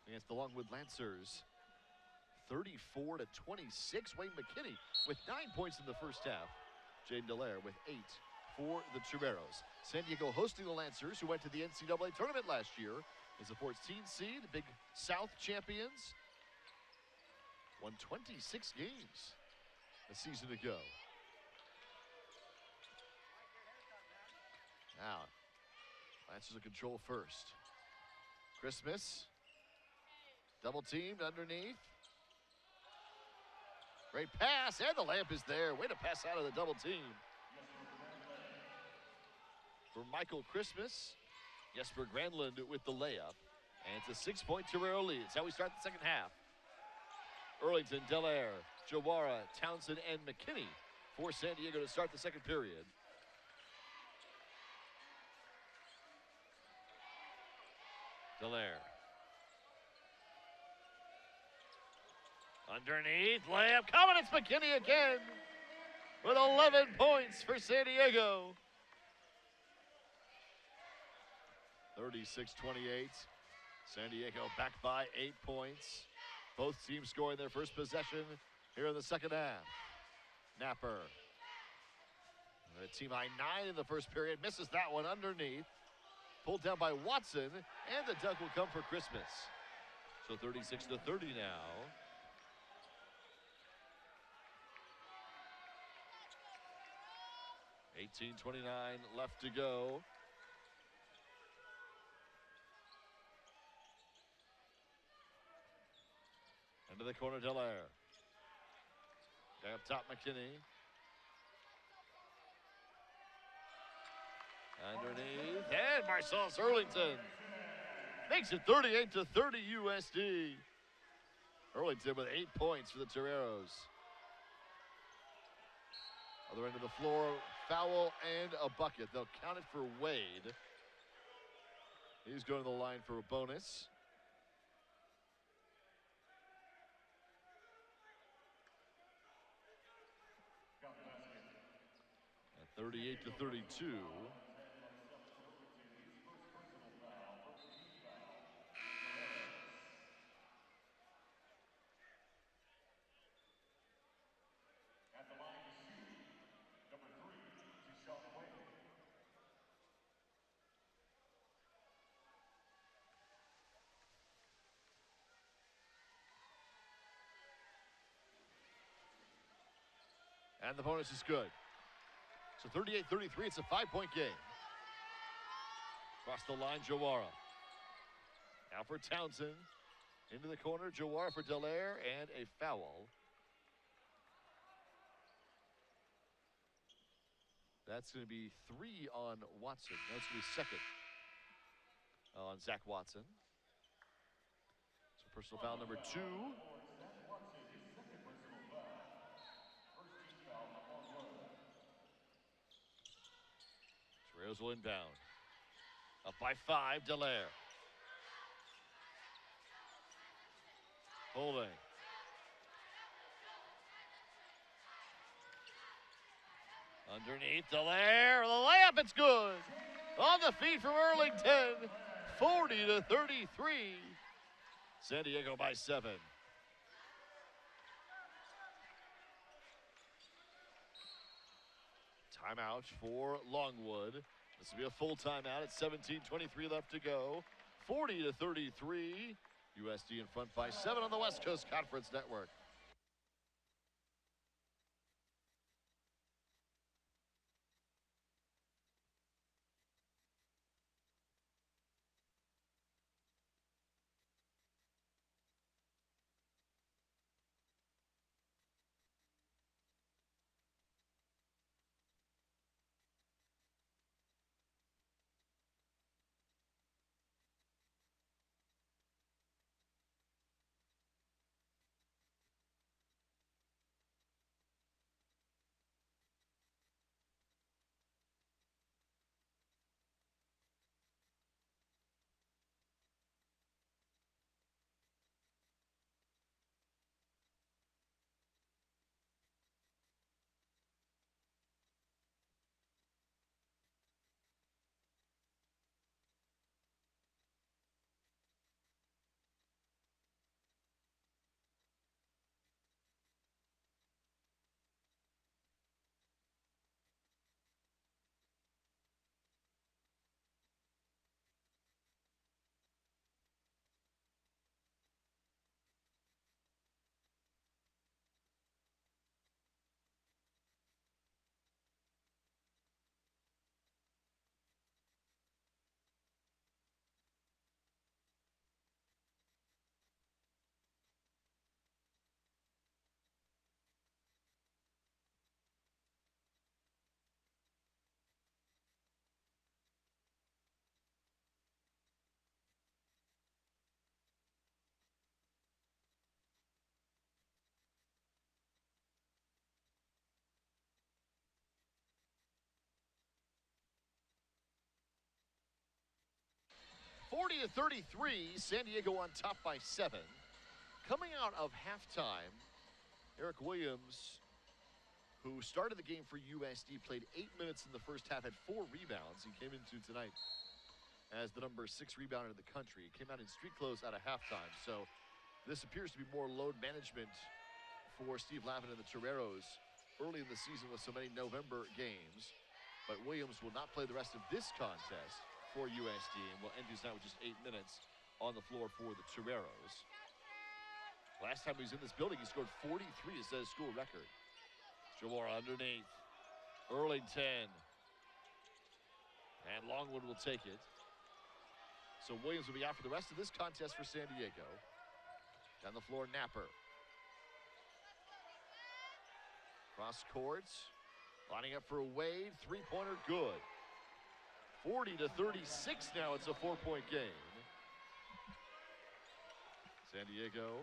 against the Longwood Lancers. 34-26. Wayne McKinney with 9 points in the first half. Jaden Dallaire with 8 for the Toreros. San Diego hosting the Lancers, who went to the NCAA tournament last year as a 14 seed, Big South champions. Won 26 games a season ago. Now, Lancers in control first. Christmas, double teamed underneath. Great pass, and the layup is there. Way to pass out of the double team. For Michael Christmas, Jesper Granlund with the layup. And it's a 6-point Torero lead. It's how we start the second half. Earlington, Dallaire, Jawara, Townsend, and McKinney for San Diego to start the second period. Dallaire. Underneath, layup coming, it's McKinney again with 11 points for San Diego. 36-28. San Diego back by 8 points. Both teams scoring their first possession here in the second half. Napper. Team high 9 in the first period, misses that one underneath. Pulled down by Watson, and the dunk will come for Christmas. So 36-30 now. $18:29 left to go. Into the corner, Dallaire. Guy up top, McKinney. Underneath, and Marcellus Earlington makes it 38-30 USD. Earlington with 8 points for the Toreros. Other end of the floor, foul and a bucket. They'll count it for Wade. He's going to the line for a bonus. At 38-32. And the bonus is good. So 38-33, it's a 5-point game. Across the line, Jawara. Now for Townsend. Into the corner, Jawara for Dallaire, and a foul. That's going to be 3 on Watson. That's going to be second on Zach Watson. So personal foul number 2. Toreros will inbound. Up by 5, Dallaire. Holding. Underneath, Dallaire. The layup, it's good. On the feet from Earlington. 40-33. San Diego by 7. Timeout for Longwood. This will be a full timeout at 17:23 left to go. 40-33. USD in front by 7 on the West Coast Conference Network. 40-33, San Diego on top by 7. Coming out of halftime, Eric Williams, who started the game for USD, played 8 minutes in the first half, had 4 rebounds. He came into tonight as the number 6 rebounder in the country. He came out in street clothes out of halftime. So this appears to be more load management for Steve Lavin and the Toreros early in the season with so many November games. But Williams will not play the rest of this contest for USD and will end his night with just 8 minutes on the floor for the Toreros. Last time he was in this building, he scored 43 to set his school record. Jamora underneath. Earlington. And Longwood will take it. So Williams will be out for the rest of this contest for San Diego. Down the floor, Napper. Cross courts. Lining up for Wade. Three-pointer good. 40-36 now. It's a 4-point game. San Diego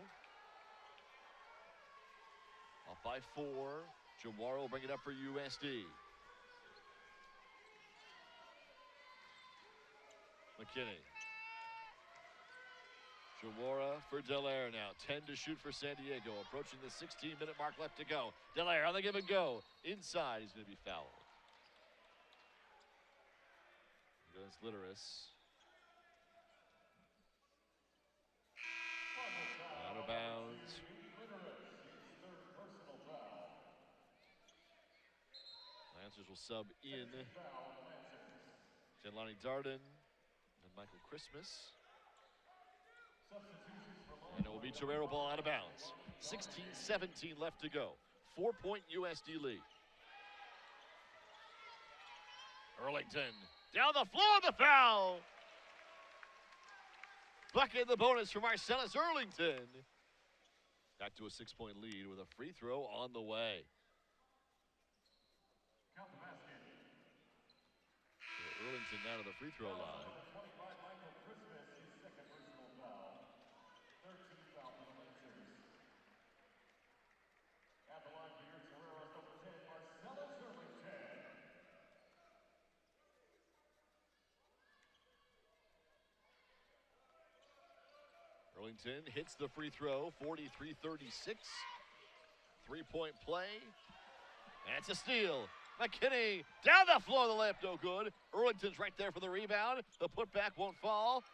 up by 4. Jawara will bring it up for USD. McKinney. Jawara for Delaire now. 10 to shoot for San Diego. Approaching the 16-minute mark, left to go. Delaire on the give and go. Inside, he's going to be fouled. Here goes Litteris. Out of bounds. Lancers will sub in Jelani Darden and Michael Christmas. And it will be Torero ball out of bounds. 16-17 left to go. 4-point USD lead. Earlington down the floor, the foul. Bucket the bonus for Marcellus Earlington. Back to a 6-point lead with a free throw on the way. Earlington down to the free throw line. Earlington hits the free throw, 43-36. 3-point play. And it's a steal. McKinney down the floor, the layup no good. Earlington's right there for the rebound. The putback won't fall.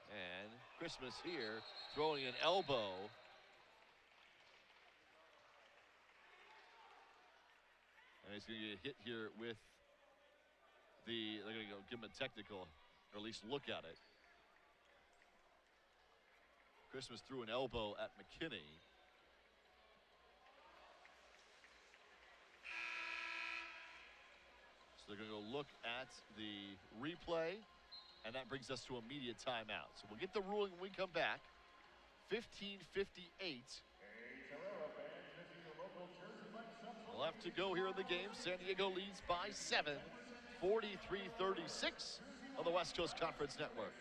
And Christmas here throwing an elbow. And he's going to get hit here with they're going to go give him a technical, or at least look at it. Christmas threw an elbow at McKinney. So they're going to go look at the replay, and that brings us to immediate timeout. So we'll get the ruling when we come back. 15:58. Left to go here in the game. San Diego leads by 7, 43-36 on the West Coast Conference Network.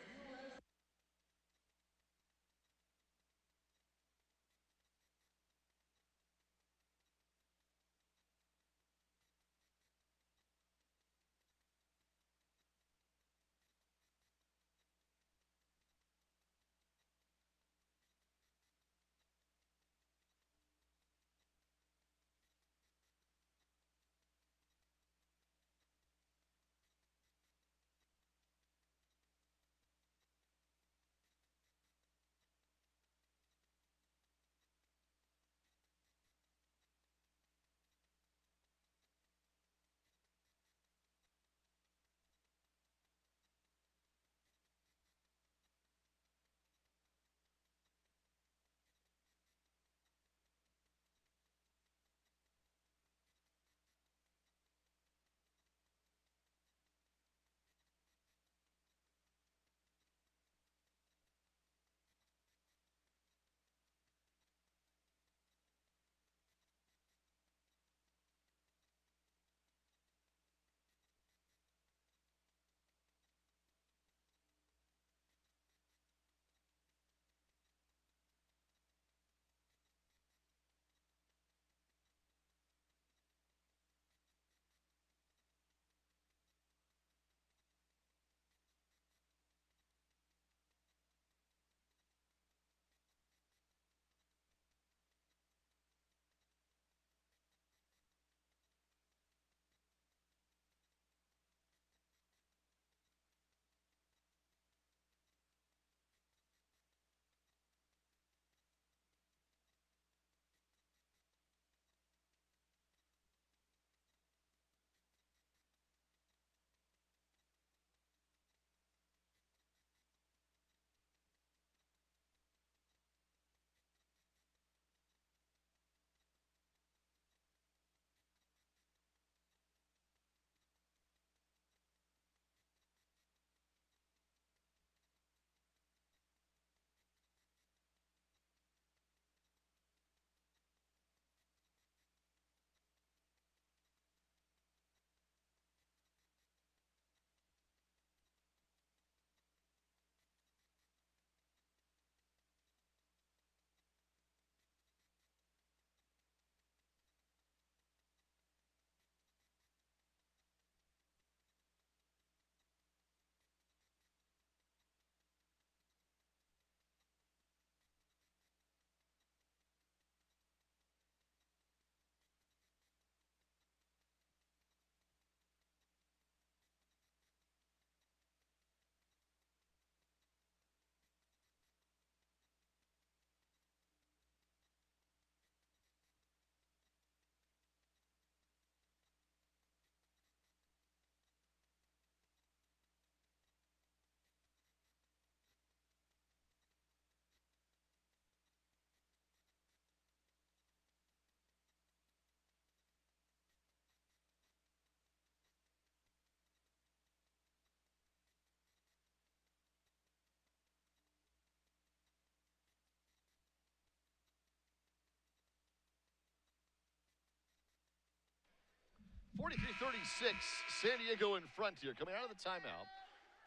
43-36, San Diego in front here. Coming out of the timeout,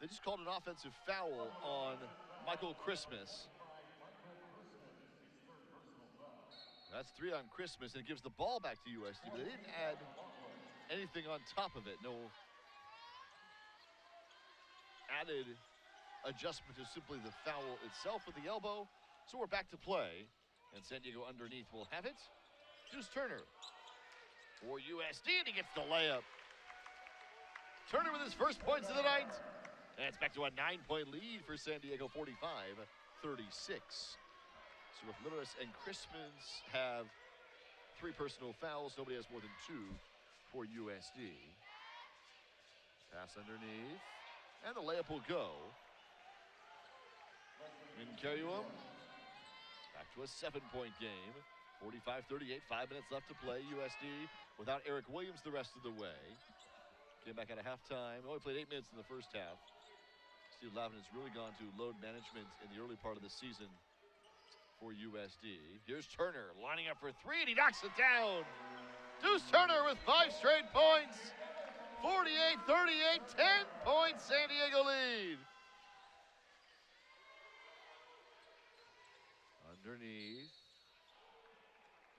they just called an offensive foul on Michael Christmas. That's 3 on Christmas, and it gives the ball back to USD, but they didn't add anything on top of it. No added adjustment to simply the foul itself with the elbow. So we're back to play, and San Diego underneath will have it. Deuce Turner for USD, and he gets the layup. Turner with his first points of the night, and it's back to a 9-point lead for San Diego, 45-36. So if Lewis and Christmas have 3 personal fouls, nobody has more than 2 for USD. Pass underneath, and the layup will go. Incarrium, back to a 7-point game. 45-38, 5 minutes left to play. USD without Eric Williams the rest of the way. Came back at a halftime, only played 8 minutes in the first half. Steve Lavin has really gone to load management in the early part of the season for USD. Here's Turner lining up for 3, and he knocks it down. Deuce Turner with 5 straight points. 48-38, 10-point San Diego lead. Underneath,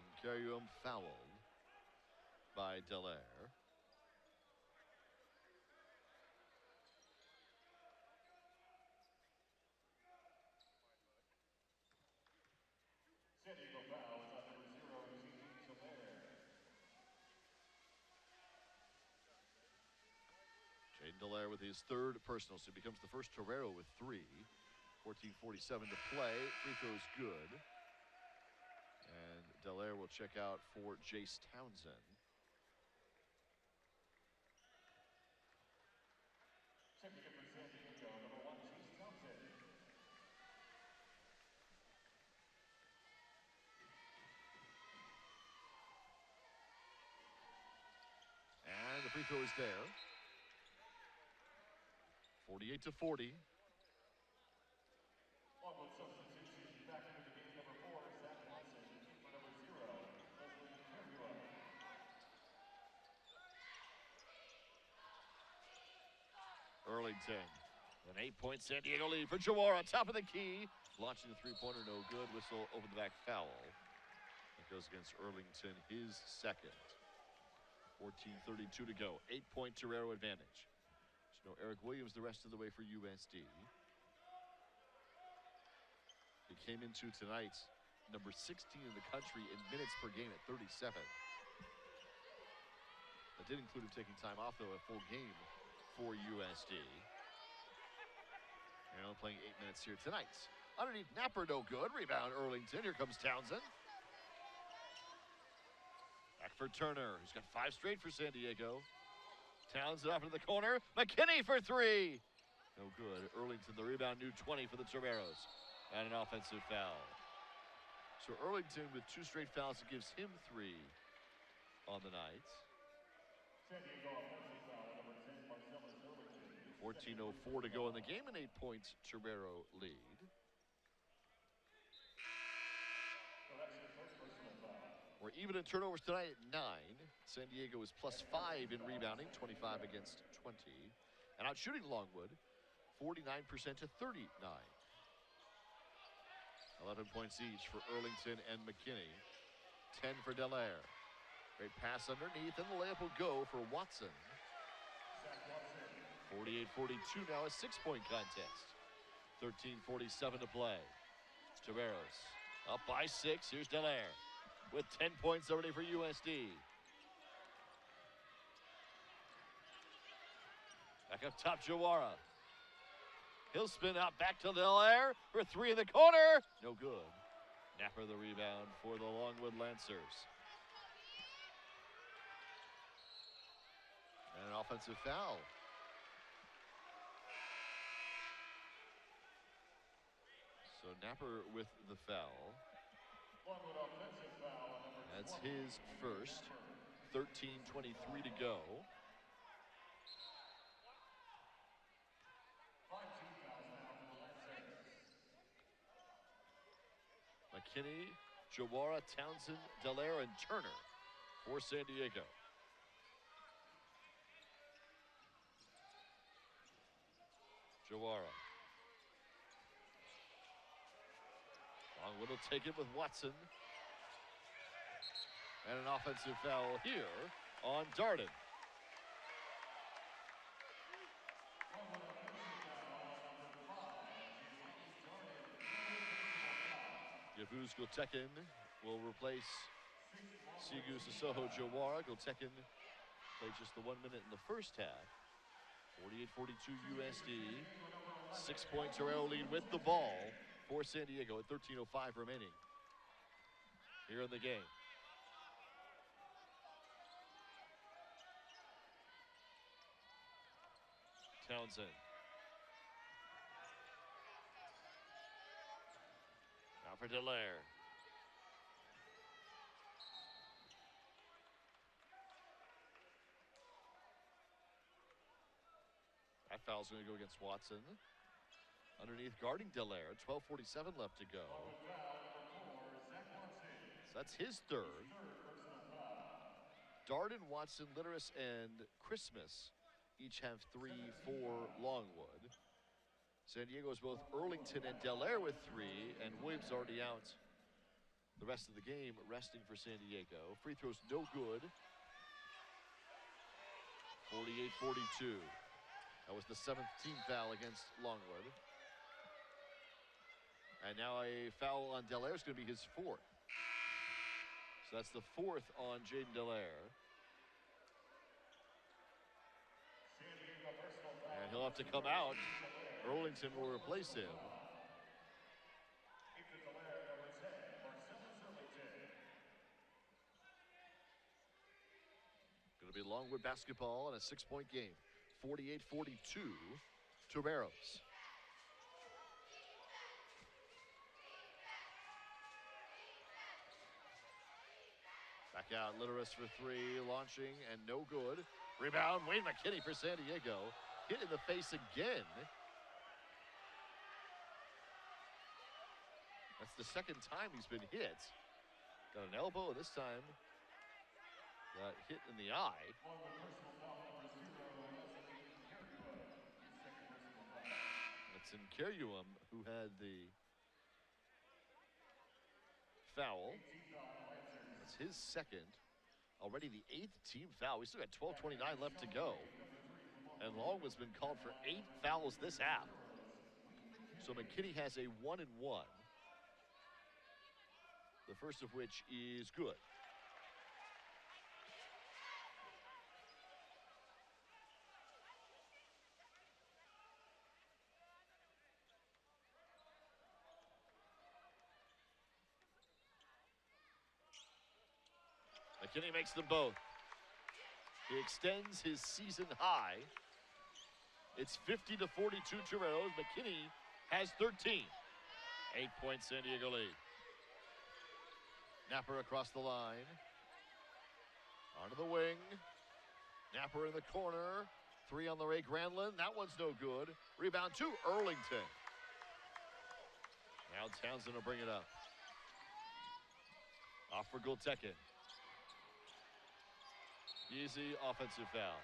Incarrium fouled by Dallaire. San Diego foul is on number 0, Dallaire. Jaden Dallaire with his 3rd personal, so he becomes the first Torero with 3. 14:47 to play. Free throw's good. And Dallaire will check out for Jace Townsend. Checking in for San Diego, number 1, Jace Townsend. And the free throw is there. 48-40. Longwood substitution back into the game, number 4, Zach Watson, for number 0, Leslie Carrion. Erlington, an 8-point San Diego lead for Jawar on top of the key. Launching the 3-pointer, no good. Whistle over the back foul. It goes against Erlington, his 2nd. 14:32 to go. 8-point Torero advantage. There's no Eric Williams the rest of the way for USD. He came into tonight number 16 in the country in minutes per game at 37. That did include him taking time off, though, a full game for USD. And only playing 8 minutes here tonight. Underneath Napper, no good. Rebound Erlington. Here comes Townsend. Back for Turner, who's got 5 straight for San Diego. Townsend off into the corner. McKinney for 3. No good. Erlington, the rebound, new 20 for the Toreros. And an offensive foul. So Erlington with 2 straight fouls, it gives him 3 on the night. San Diego offensive foul, number 10, Marcellus Erlington. 14:04 to go in the game, an 8-point Torero lead. So that's your first personal foul. We're even in turnovers tonight at 9. San Diego is +5 in rebounding, 25 against 20. And out shooting Longwood, 49% to 39. 11 points each for Erlington and McKinney. 10 for Dallaire. Great pass underneath, and the layup will go for Watson. 48-42 now, a 6-point contest. 13:47 to play. Toreros up by 6. Here's Dallaire with 10 points already for USD. Back up top, Jawara. He'll spin out back to Dallaire for 3 in the corner. No good. Napper the rebound for the Longwood Lancers. And an offensive foul. So Napper with the foul. Longwood offensive foul, number That's 20. his first. 13:23 to go. 5 team fouls now for the Lancers. McKinney, Jawara, Townsend, Dallaire, and Turner for San Diego. Jawara. Longwood will take it with Watson. And an offensive foul here on Darden. Yavuz Gultekin will replace Sigu Sissoko Jawara. Gultekin played just the 1 minute in the first half. 48-42 USD. 6-point Terrell lead with the ball for San Diego at 13:05 remaining here in the game. Townsend. Now for Dallaire. That foul's going to go against Watson. Underneath guarding Dallaire. 12:47 left to go. So that's his third. Darden, Watson, Litteris, and Christmas each have 3 for Longwood. San Diego's both Earlington and Dallaire with 3, and Williams already out the rest of the game, resting for San Diego. Free throws no good. 48-42. That was the 7th team foul against Longwood. And now a foul on Dallaire is going to be his 4th. So that's the 4th on Jaden Dallaire. And he'll have to come out. Earlington will replace him. Going to be Longwood basketball in a 6-point game. 48-42 Toreros. Back out, Litteris for 3, launching, and no good. Rebound, Wayne McKinney for San Diego. Hit in the face again. That's the 2nd time he's been hit. Got an elbow, this time got hit in the eye. It's Inkeruum who had the foul. That's his 2nd. Already the 8th team foul. We still got 12:29 left to go. And Longwood's been called for 8 fouls this half. So McKinney has a 1-and-1. The first of which is good. McKinney makes them both. He extends his season high. It's 50-42 Toreros. McKinney has 13. 8-point San Diego lead. Napper across the line. Onto the wing. Napper in the corner. 3 on the Ray Granlund. That one's no good. Rebound to Earlington. Now Townsend will bring it up. Off for Gultekin. Easy offensive foul.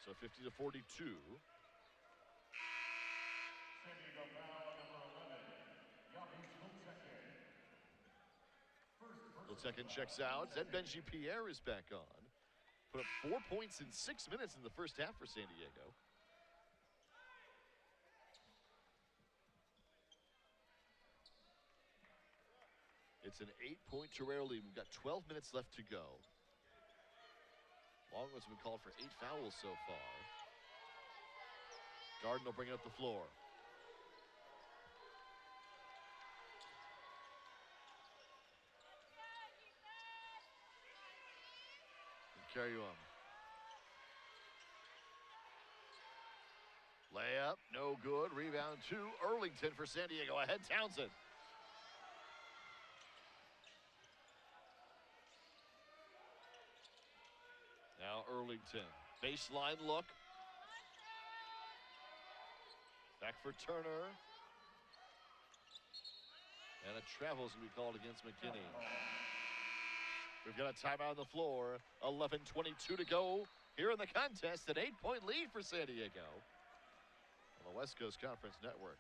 So 50-42. Gultekin checks out. Then Benji Pierre is back on. Put up 4 points in 6 minutes in the first half for San Diego. It's an 8-point Torero lead. We've got 12 minutes left to go. Longwood's been called for 8 fouls so far. Darden will bring it up the floor. Inkeruum. Layup, no good. Rebound to Earlington for San Diego. Ahead Townsend. Now Earlington. Baseline look. Back for Turner. And a travel's going to be called against McKinney. We've got a timeout on the floor. 11:22 to go. here in the contest. An 8-point lead for San Diego on the West Coast Conference Network.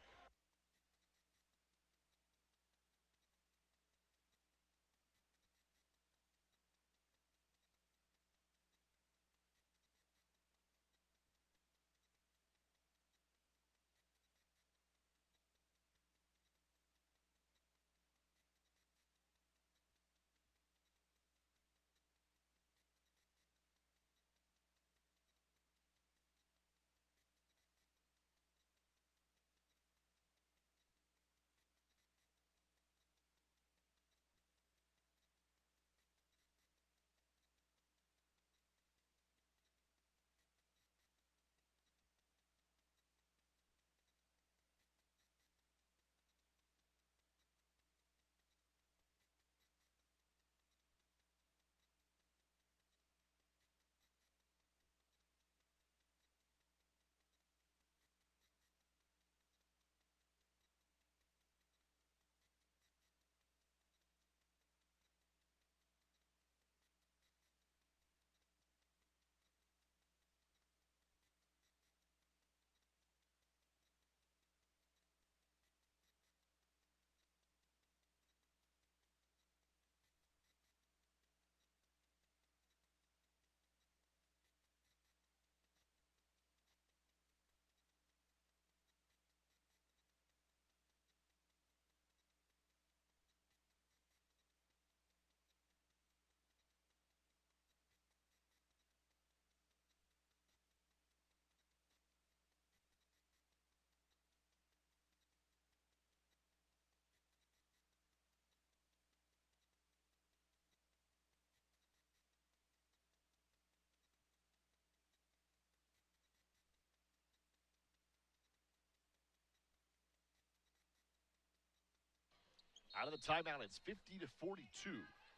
Out of the timeout, it's 50-42.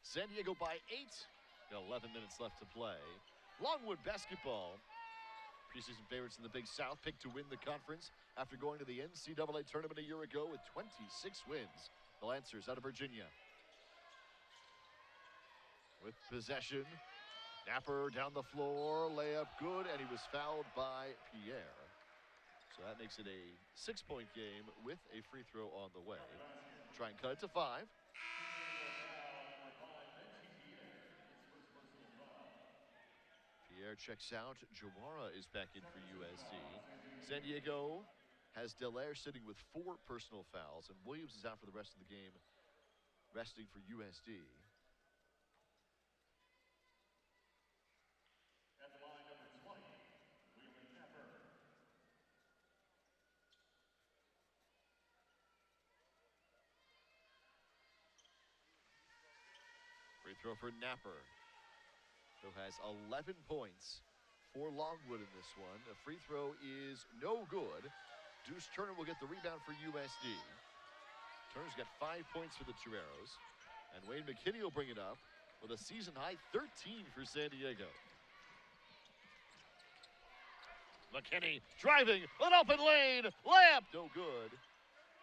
San Diego by 8. Got 11 minutes left to play. Longwood basketball, preseason favorites in the Big South, picked to win the conference after going to the NCAA tournament a year ago with 26 wins. The Lancers out of Virginia. With possession, Napper down the floor, layup good, and he was fouled by Pierre. So that makes it a 6-point game with a free throw on the way. Try and cut it to 5. Pierre checks out. Jawara is back in for USD. San Diego has Delaire sitting with 4 personal fouls, and Williams is out for the rest of the game, resting for USD. At the line, number 20, William Napper. Free throw for Napper, who has 11 points for Longwood in this one. The free throw is no good. Deuce Turner will get the rebound for USD. Turner's got 5 points for the Toreros. And Wayne McKinney will bring it up with a season-high 13 for San Diego. McKinney driving, an open lane, layup, no good.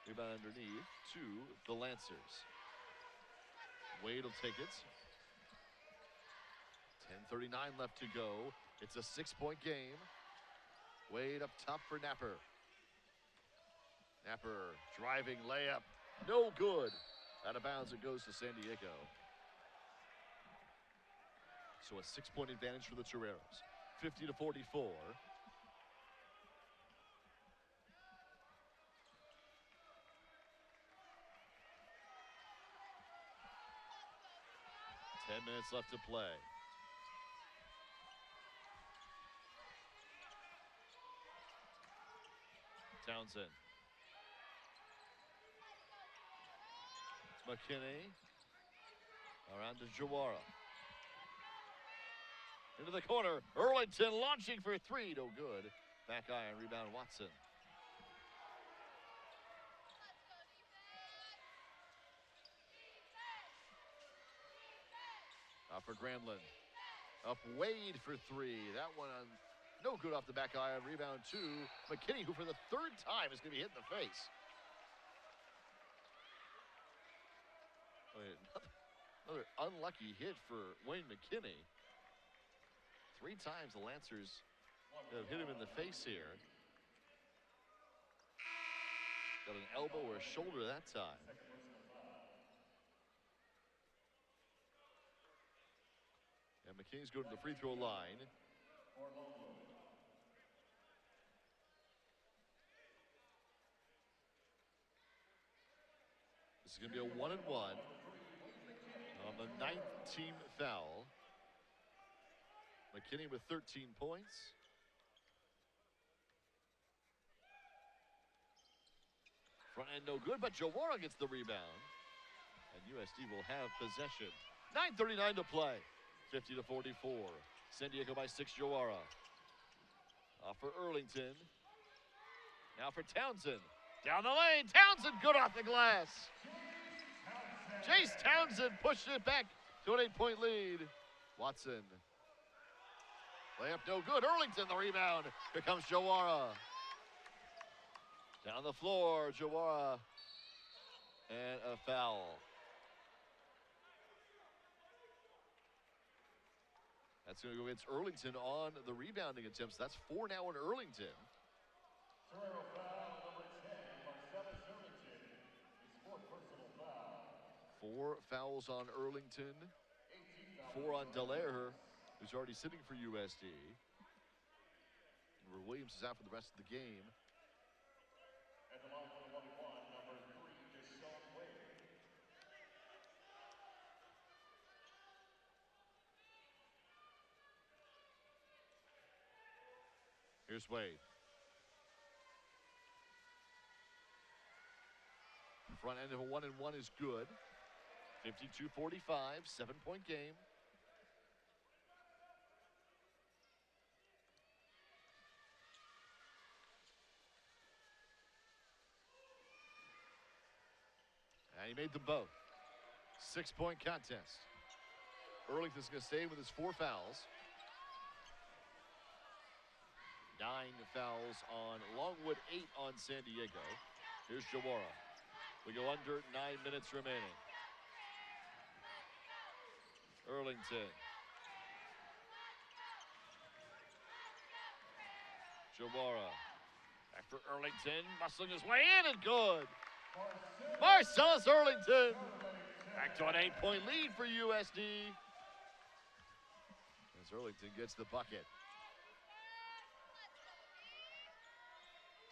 Rebound underneath to the Lancers. Wade will take it. 10:39 left to go. It's a 6-point game. Wade up top for Napper. Napper driving, layup, no good. Out of bounds, it goes to San Diego. So a 6-point advantage for the Toreros. 50-44. Ten minutes left to play. Townsend. McKinney. Around to Jawara. Into the corner. Erlington launching for 3. No good. Back iron. Rebound Watson. Out for Granlund. Up Wade for 3. That one on no good off the back iron. Rebound to McKinney, who for the 3rd time is going to be hit in the face. Another unlucky hit for Wayne McKinney. 3 times the Lancers have hit him in the face here. Got an elbow or a shoulder that time. And McKinney's going to the free throw line. This is going to be a 1-and-1 on the 9th team foul. McKinney with 13 points. Front end no good, but Jawara gets the rebound. And USD will have possession. 9:39 to play. 50-44. San Diego by 6, Jawara. Off for Earlington. Now for Townsend. Down the lane, Townsend good off the glass. Jace Townsend pushed it back to an 8-point lead. Watson. Layup no good. Earlington the rebound. Here comes Jawara. Down the floor, Jawara. And a foul. That's going to go against Earlington on the rebounding attempts. That's 4 now in Earlington. Foul number 10, Marcellus Earlington. His 4th personal foul. 4 fouls on Earlington. 4 on Dallaire, who's already sitting for USD. Where Williams is out for the rest of the game. At the line for the 1-1, number 3, Deshaun Wade. Here's Wade. Front end of a 1-and-1 is good. 52-45, 7-point game. And he made them both. 6-point contest. Earlington's going to stay with his 4 fouls. 9 fouls on Longwood, 8 on San Diego. Here's Jawara. We go under 9 minutes remaining. Earlington. Jawara. Back for Earlington. Muscling his way in and good. Marcellus Earlington. Back to an 8-point lead for USD. As Earlington gets the bucket.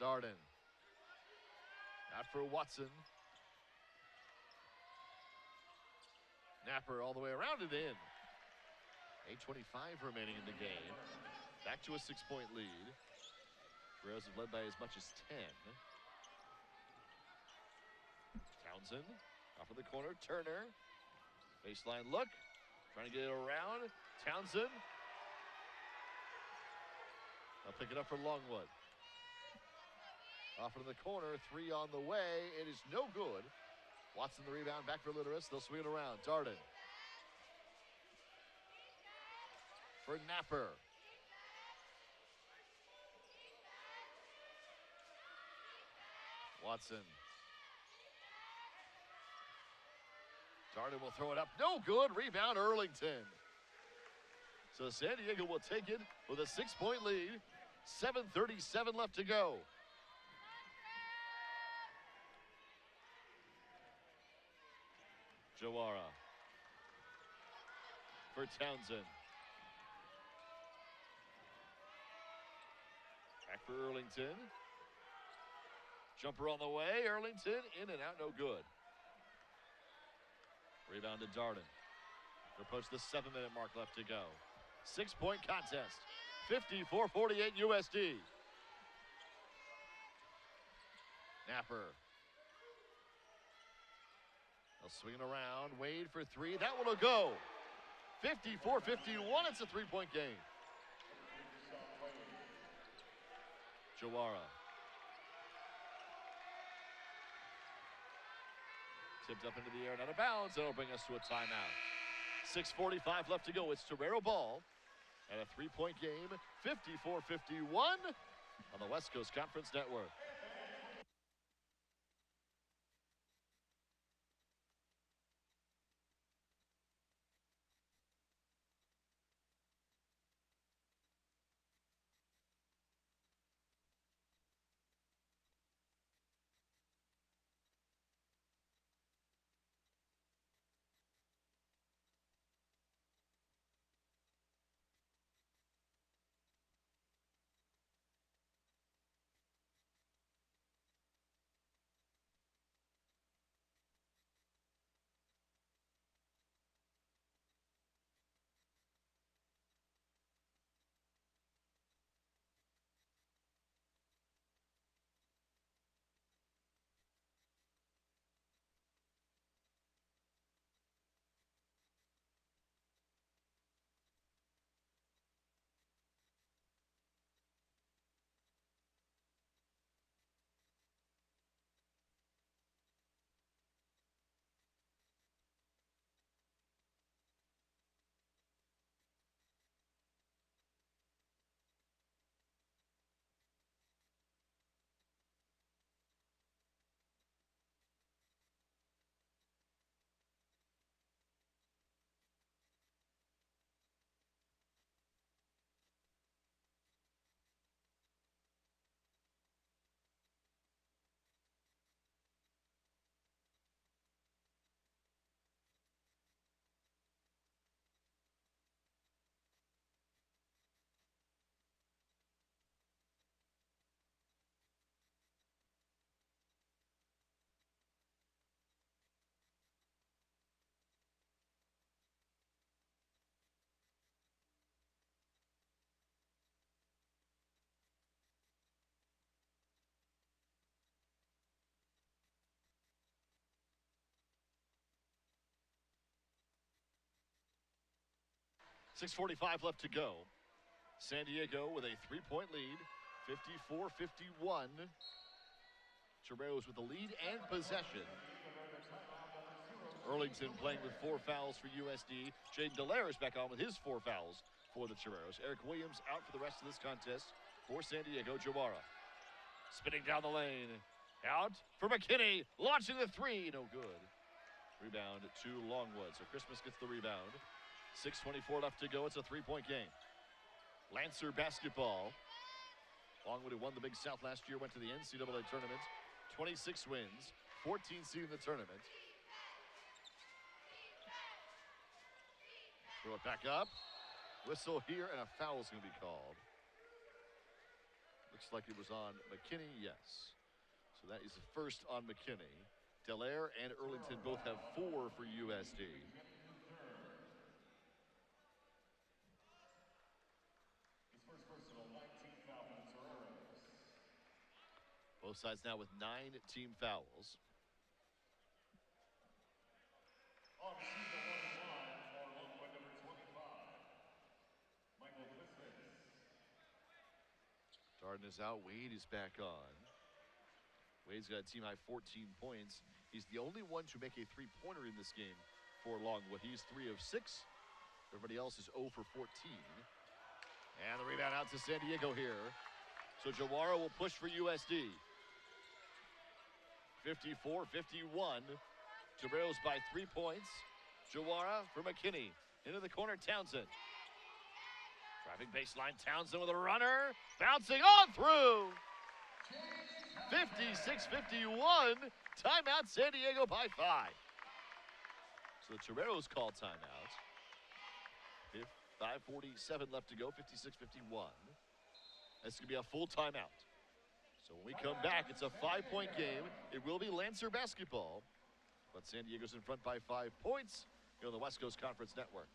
Darden. Out for Watson. Napper all the way around and in. 8:25 remaining in the game. Back to a 6-point lead. Rails have led by as much as 10. Townsend. Off of the corner. Turner. Baseline look. Trying to get it around. Townsend. They'll pick it up for Longwood. Off into the corner, 3 on the way. It is no good. Watson the rebound, back for Litteris. They'll swing it around. Darden. For Napper. Watson. Darden will throw it up. No good. Rebound, Earlington. So San Diego will take it with a 6-point lead. 7:37 left to go. Jawara for Townsend. Back for Earlington. Jumper on the way. Earlington in and out, no good. Rebound to Darden. We'll approach the 7-minute mark left to go. 6-point contest. 54-48 USD. Napper. They'll swing it around. Wade for 3. That one will go. 54-51. It's a 3-point game. Jawara. Tipped up into the air and out of bounds. That'll bring us to a timeout. 6:45 left to go. It's Torero ball. And a 3-point game. 54-51 on the West Coast Conference Network. 6:45 left to go. San Diego with a 3-point lead, 54-51. Toreros with the lead and possession. Earlington playing with 4 fouls for USD. Jaden Dallaire is back on with his 4 fouls for the Toreros. Eric Williams out for the rest of this contest for San Diego. Jawara spinning down the lane. Out for McKinney, launching the 3, no good. Rebound to Longwood, so Christmas gets the rebound. 6:24 left to go, it's a 3-point game. Lancer basketball. Longwood, who won the Big South last year, went to the NCAA tournament. 26 wins, 14 seed in the tournament. Throw it back up. Whistle here, and a foul is going to be called. Looks like it was on McKinney, yes. So that is the first on McKinney. Dallaire and Earlington both have 4 for USD. Both sides now with 9 team fouls. On the line for Longwood, number 25, Michael Christmas. Darden is out. Wade is back on. Wade's got a team-high 14 points. He's the only one to make a 3-pointer in this game for Longwood. He's 3 of 6. Everybody else is 0 for 14. And the rebound out to San Diego here. So Jawara will push for USD. 54-51. Toreros by 3 points. Jawara for McKinney. Into the corner, Townsend. Driving baseline, Townsend with a runner. Bouncing on through. 56-51. Timeout, San Diego by 5. So the Toreros call timeout. 5:47 left to go, 56-51. That's going to be a full timeout. So when we come back, it's a 5-point game. It will be Lancer basketball. But San Diego's in front by 5 points here on the West Coast Conference Network.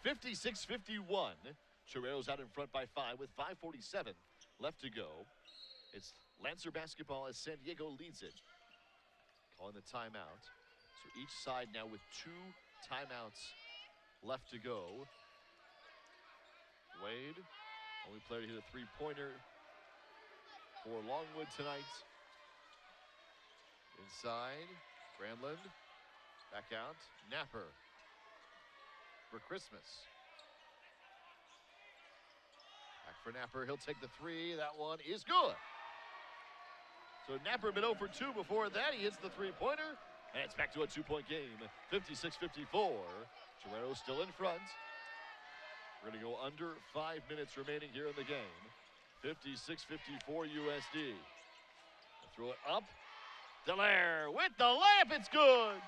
(56-51). Toreros out in front by 5 with 5:47 left to go. It's Lancer basketball as San Diego leads it. Calling the timeout. So each side now with 2 timeouts left to go. Wade, only player to hit a 3-pointer for Longwood tonight. Inside, Granlund, back out, Napper for Christmas. Back for Napper, he'll take the 3, that one is good. So Napper been 0 for 2 before that, he hits the 3-pointer, and it's back to a 2-point game, 56-54. Toreros still in front. We're gonna go under 5 minutes remaining here in the game. 56-54 USD. Throw it up. Dallaire with the layup, it's good.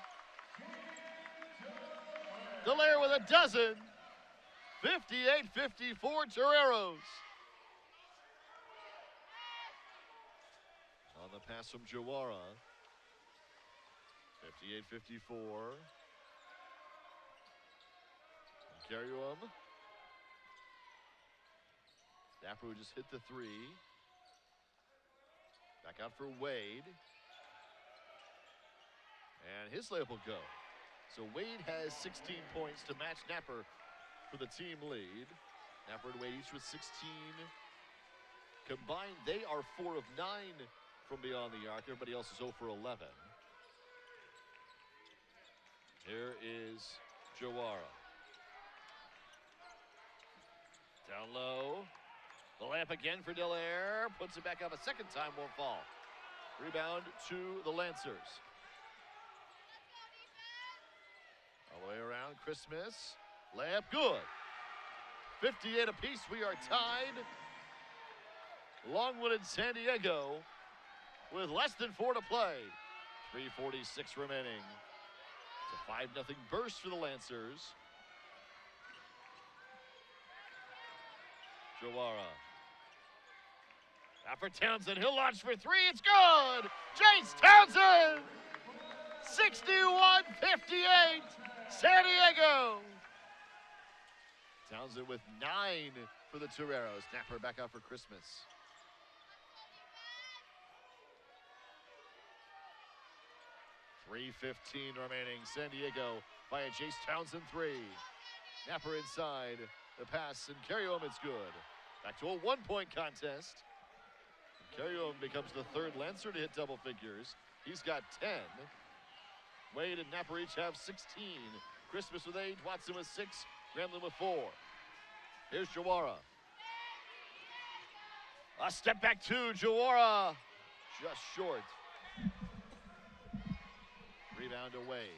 Dallaire with a dozen. 58-54 Toreros. On the pass from Jawara. 58-54. Carry him. Napper who just hit the 3. Back out for Wade. And his layup will go. So Wade has 16 points to match Napper for the team lead. Napper and Wade each with 16. Combined, they are 4 of 9 from beyond the arc. Everybody else is 0 for 11. Here is Jawara. Down low. The layup again for Delaire. Puts it back up a second time, won't fall. Rebound to the Lancers. All the way around, Christmas. Layup good. 58 apiece, we are tied. Longwood and San Diego with less than 4 to play. 3:46 remaining. It's a 5-0 burst for the Lancers. Jawara. Now for Townsend, he'll launch for 3, it's good! Jace Townsend! 61-58, San Diego! Townsend with 9 for the Toreros. Napper back out for Christmas. .3:15 remaining. San Diego by a Jace Townsend 3. Napper inside. The pass and carry home, it's good. Back to a 1-point contest. Carry home becomes the 3rd Lancer to hit double figures. He's got 10. Wade and Napper each have 16. Christmas with 8, Watson with 6, Granlund with 4. Here's Jawara. A step back 2, Jawara. Just short. Rebound away.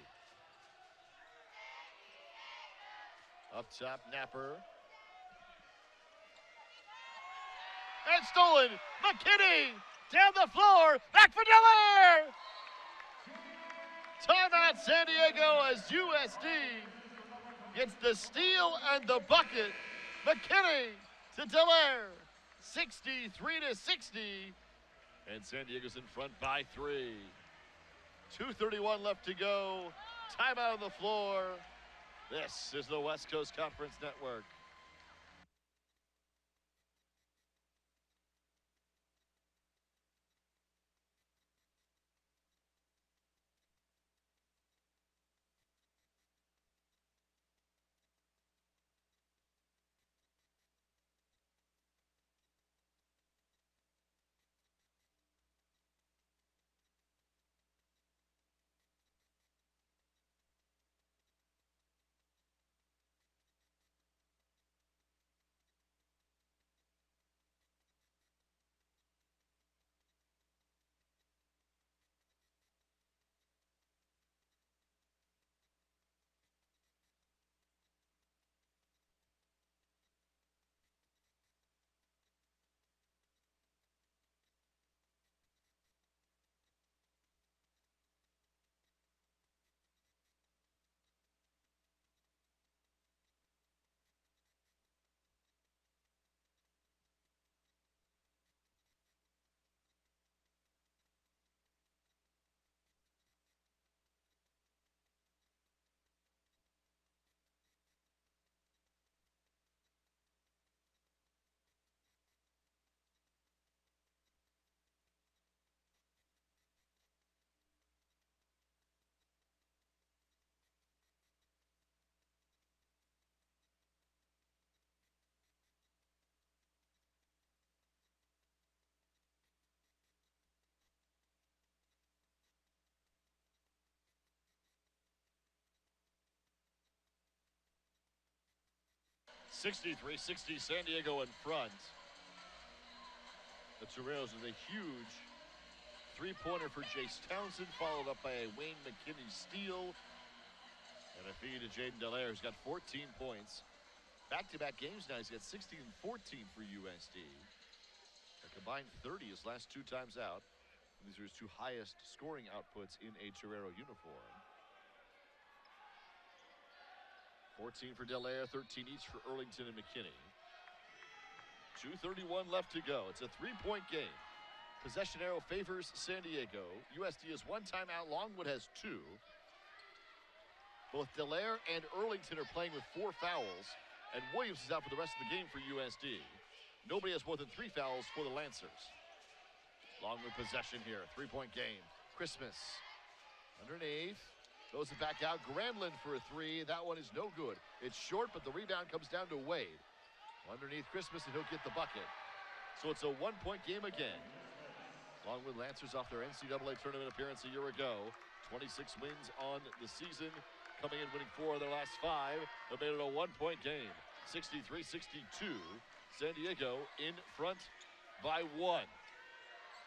Up top, Napper. And stolen. McKinney down the floor. Back for Delaire. Timeout San Diego as USD gets the steal and the bucket. McKinney to Delaire. 63-60. And San Diego's in front by 3. 2:31 left to go. Timeout on the floor. This is the West Coast Conference Network. .63-60, San Diego in front. The Toreros with a huge 3-pointer for Jace Townsend, followed up by a Wayne McKinney steal. And a feed to Jaden Delaire, who's got 14 points. Back-to-back games now, he's got 16 and 14 for USD. A combined 30 his last 2 times out. And these are his 2 highest scoring outputs in a Torero uniform. 14 for Delaire, 13 each for Earlington and McKinney. 2:31 left to go. It's a 3-point game. Possession arrow favors San Diego. USD has 1 timeout. Longwood has 2. Both Delaire and Earlington are playing with 4 fouls, and Williams is out for the rest of the game for USD. Nobody has more than 3 fouls for the Lancers. Longwood possession here. 3-point game. Christmas. Underneath. Throws it back out. Granlund for a three. That one is no good. It's short, but the rebound comes down to Wade. Underneath Christmas, and he'll get the bucket. So it's a one-point game again. Longwood Lancers off their NCAA tournament appearance a year ago. 26 wins on the season. Coming in winning 4 of their last 5. They made it a one-point game. 63-62. San Diego in front by 1.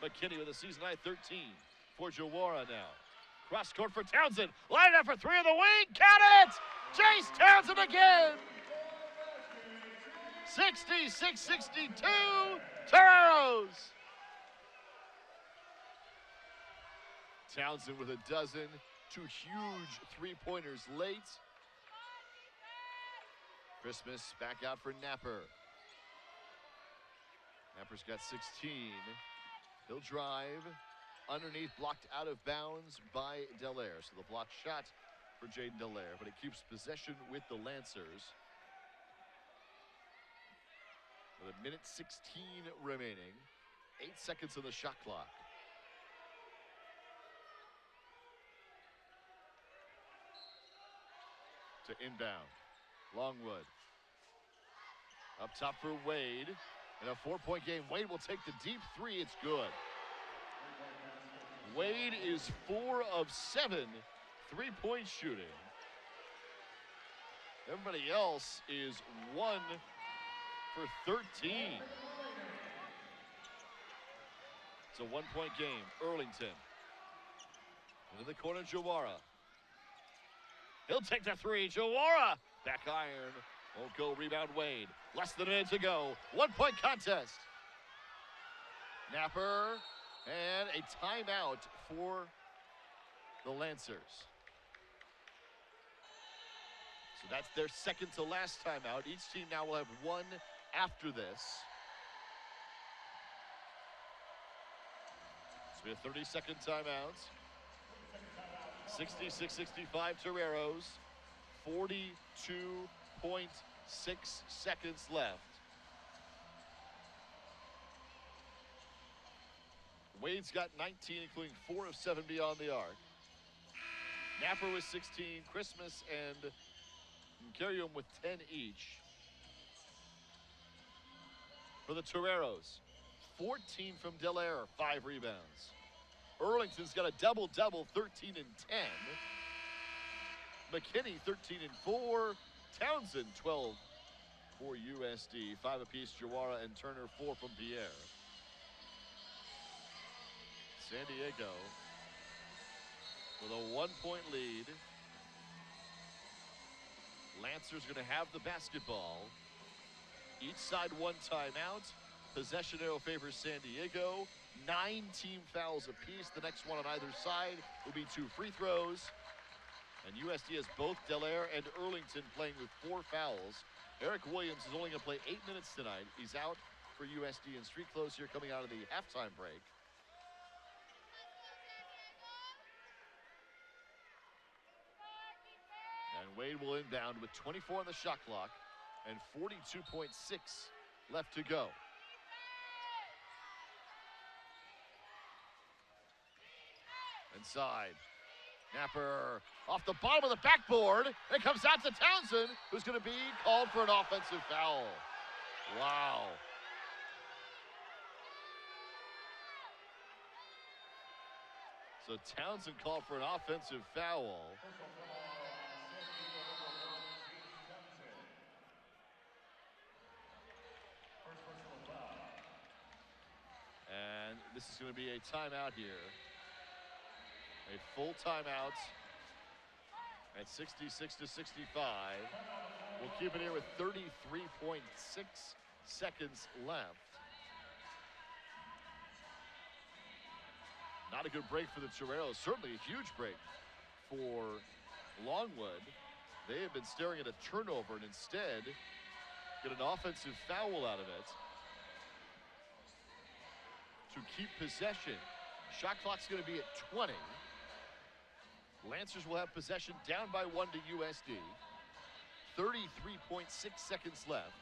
McKinney with a season-high 13 for Jawara now. Cross court for Townsend. Line up for 3 of the wing. Count it! Chase Townsend again! 66-62, Toreros. Townsend with a dozen, 2 huge three-pointers late. Christmas back out for Napper. Napper's got 16. He'll drive. Underneath, blocked out of bounds by Dallaire. So the block shot for Jaden Dallaire, but it keeps possession with the Lancers. With a minute 16 remaining. 8 seconds on the shot clock. To inbound. Longwood. Up top for Wade. In a 4-point game, Wade will take the deep 3. It's good. Wade is 4 of 7 3-point shooting. Everybody else is 1 for 13. It's a 1-point game. Earlington. Into the corner, Jawara. He'll take the 3. Jawara. Back iron. Won't go. Rebound Wade. Less than a minute to go. 1-point contest. Napper. And a timeout for the Lancers. So that's their second to last timeout. Each team now will have 1 after this. So we have 30-second timeouts. 66-65 Toreros. 42.6 seconds left. Wade's got 19, including 4 of 7 beyond the arc. Napper with 16, Christmas and Carrium with 10 each. For the Toreros, 14 from Dallaire, 5 rebounds. Earlington's got a double-double, 13 and 10. McKinney, 13 and 4. Townsend, 12 for USD. 5 apiece, Jawara and Turner, 4 from Pierre. San Diego with a 1-point lead. Lancers going to have the basketball. Each side 1 timeout. Possession arrow favors San Diego. 9 team fouls apiece. The next one on either side will be 2 free throws. And USD has both Dallaire and Earlington playing with 4 fouls. Eric Williams is only going to play 8 minutes tonight. He's out for USD in street clothes here coming out of the halftime break. And Wade will inbound with 24 on the shot clock and 42.6 left to go. Inside. Napper off the bottom of the backboard. It comes out to Townsend, who's going to be called for an offensive foul. Wow. So Townsend called for an offensive foul. And this is going to be a timeout here. A full timeout at 66-65. We'll keep it here with 33.6 seconds left. Not a good break for the Toreros. Certainly a huge break for Longwood. They have been staring at a turnover and instead get an offensive foul out of it to keep possession. Shot clock's going to be at 20. Lancers will have possession down by 1 to USD. 33.6 seconds left.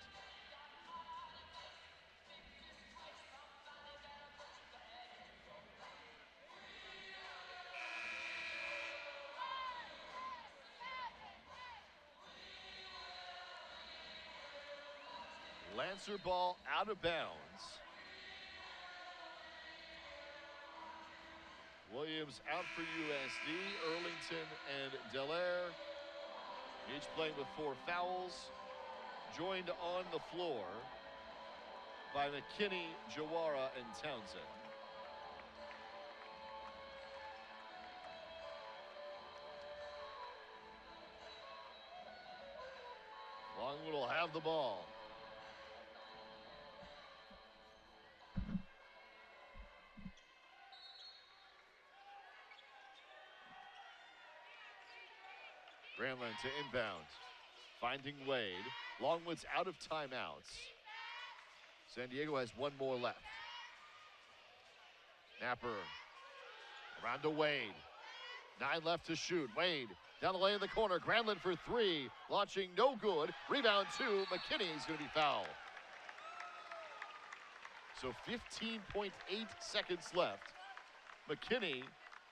Lancer ball out of bounds. Williams out for USD. Earlington and Delaire, each playing with 4 fouls. Joined on the floor by McKinney, Jawara, and Townsend. Longwood will have the ball. Granlund to inbound, finding Wade. Longwood's out of timeouts. San Diego has 1 more left. Napper around to Wade. 9 left to shoot. Wade down the lane in the corner. Granlund for 3, launching no good. Rebound 2. McKinney's going to be fouled. So 15.8 seconds left. McKinney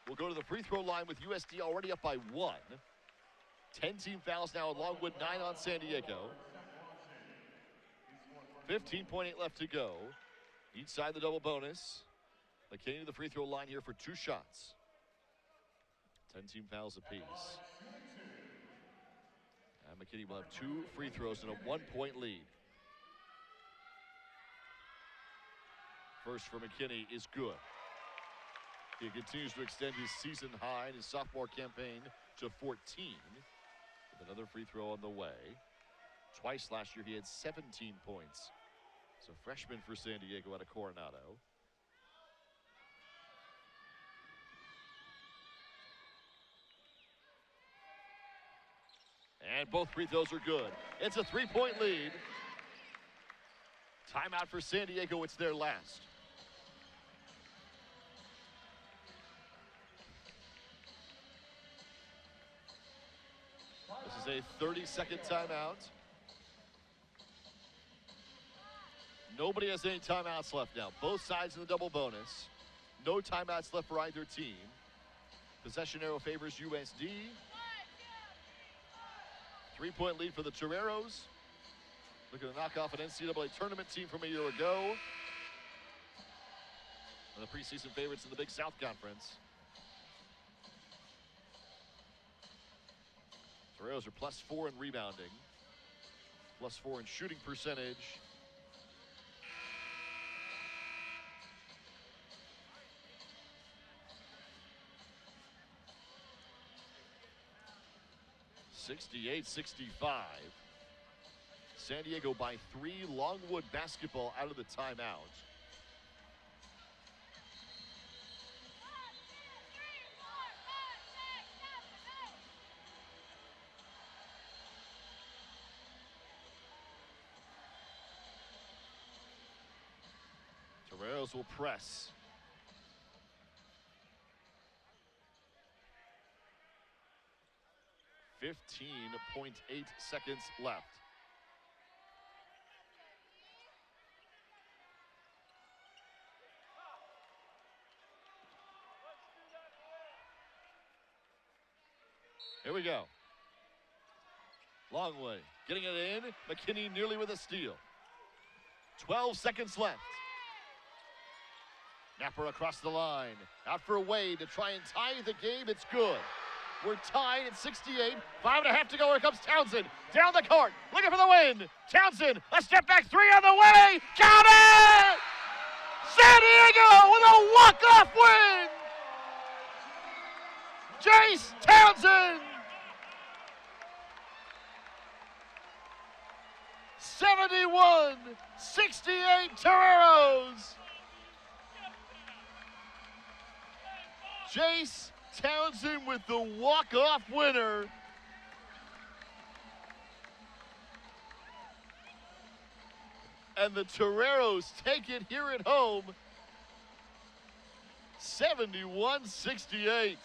will go to the free throw line with USD already up by 1. 10 team fouls now at Longwood, 9 on San Diego. 15.8 left to go. Each side the double bonus. McKinney to the free throw line here for 2 shots. 10 team fouls apiece. And McKinney will have 2 free throws and a 1-point lead. First for McKinney is good. He continues to extend his season high in his sophomore campaign to 14. With another free throw on the way. Twice last year he had 17 points. So freshman for San Diego out of Coronado. And both free throws are good. It's a 3-point lead. Timeout for San Diego, it's their last. This is a 30-second timeout. Nobody has any timeouts left now. Both sides in the double bonus. No timeouts left for either team. Possession arrow favors USD. 3-point lead for the Toreros. Looking to knock off an NCAA tournament team from a year ago. One of the preseason favorites in the Big South Conference. Toreros are +4 in rebounding. +4 in shooting percentage. (68-65). San Diego by 3. Longwood basketball out of the timeout. Toreros will press. .8 seconds left. Here we go. Longwood getting it in. McKinney nearly with a steal. 12 seconds left. Napper across the line. Out for Wade to try and tie the game. It's good. We're tied at 68. 5.5 to go. Here comes Townsend. Down the court. Looking for the win. Townsend, a step back 3 on the way. Count it! San Diego with a walk-off win! Jace Townsend! 71-68 Toreros. Jace Townsend with the walk-off winner. And the Toreros take it here at home. 71-68.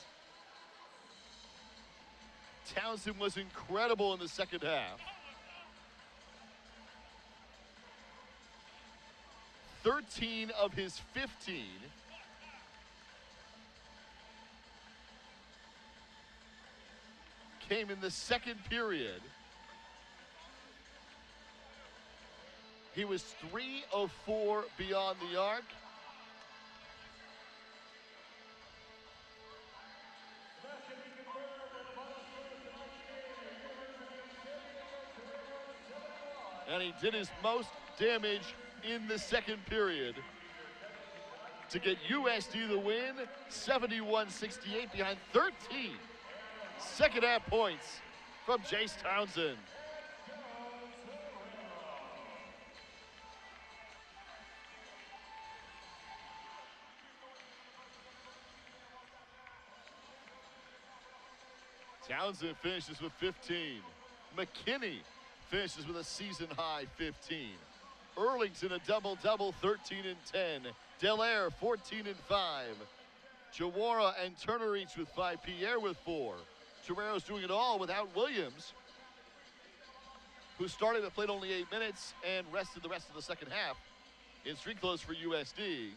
Townsend was incredible in the second half. 13 of his 15 came in the second period. He was 3 of 4 beyond the arc. And he did his most damage in the second period to get USD the win, 71-68 behind 13 second half points from Jace Townsend. Townsend finishes with 15. McKinney finishes with a season-high 15. Erlington a double-double, 13 and 10. Delaire 14 and 5. Jawara and Turner each with 5. Pierre with 4. Torero's doing it all without Williams, who started but played only 8 minutes and rested the rest of the second half in street clothes for USD.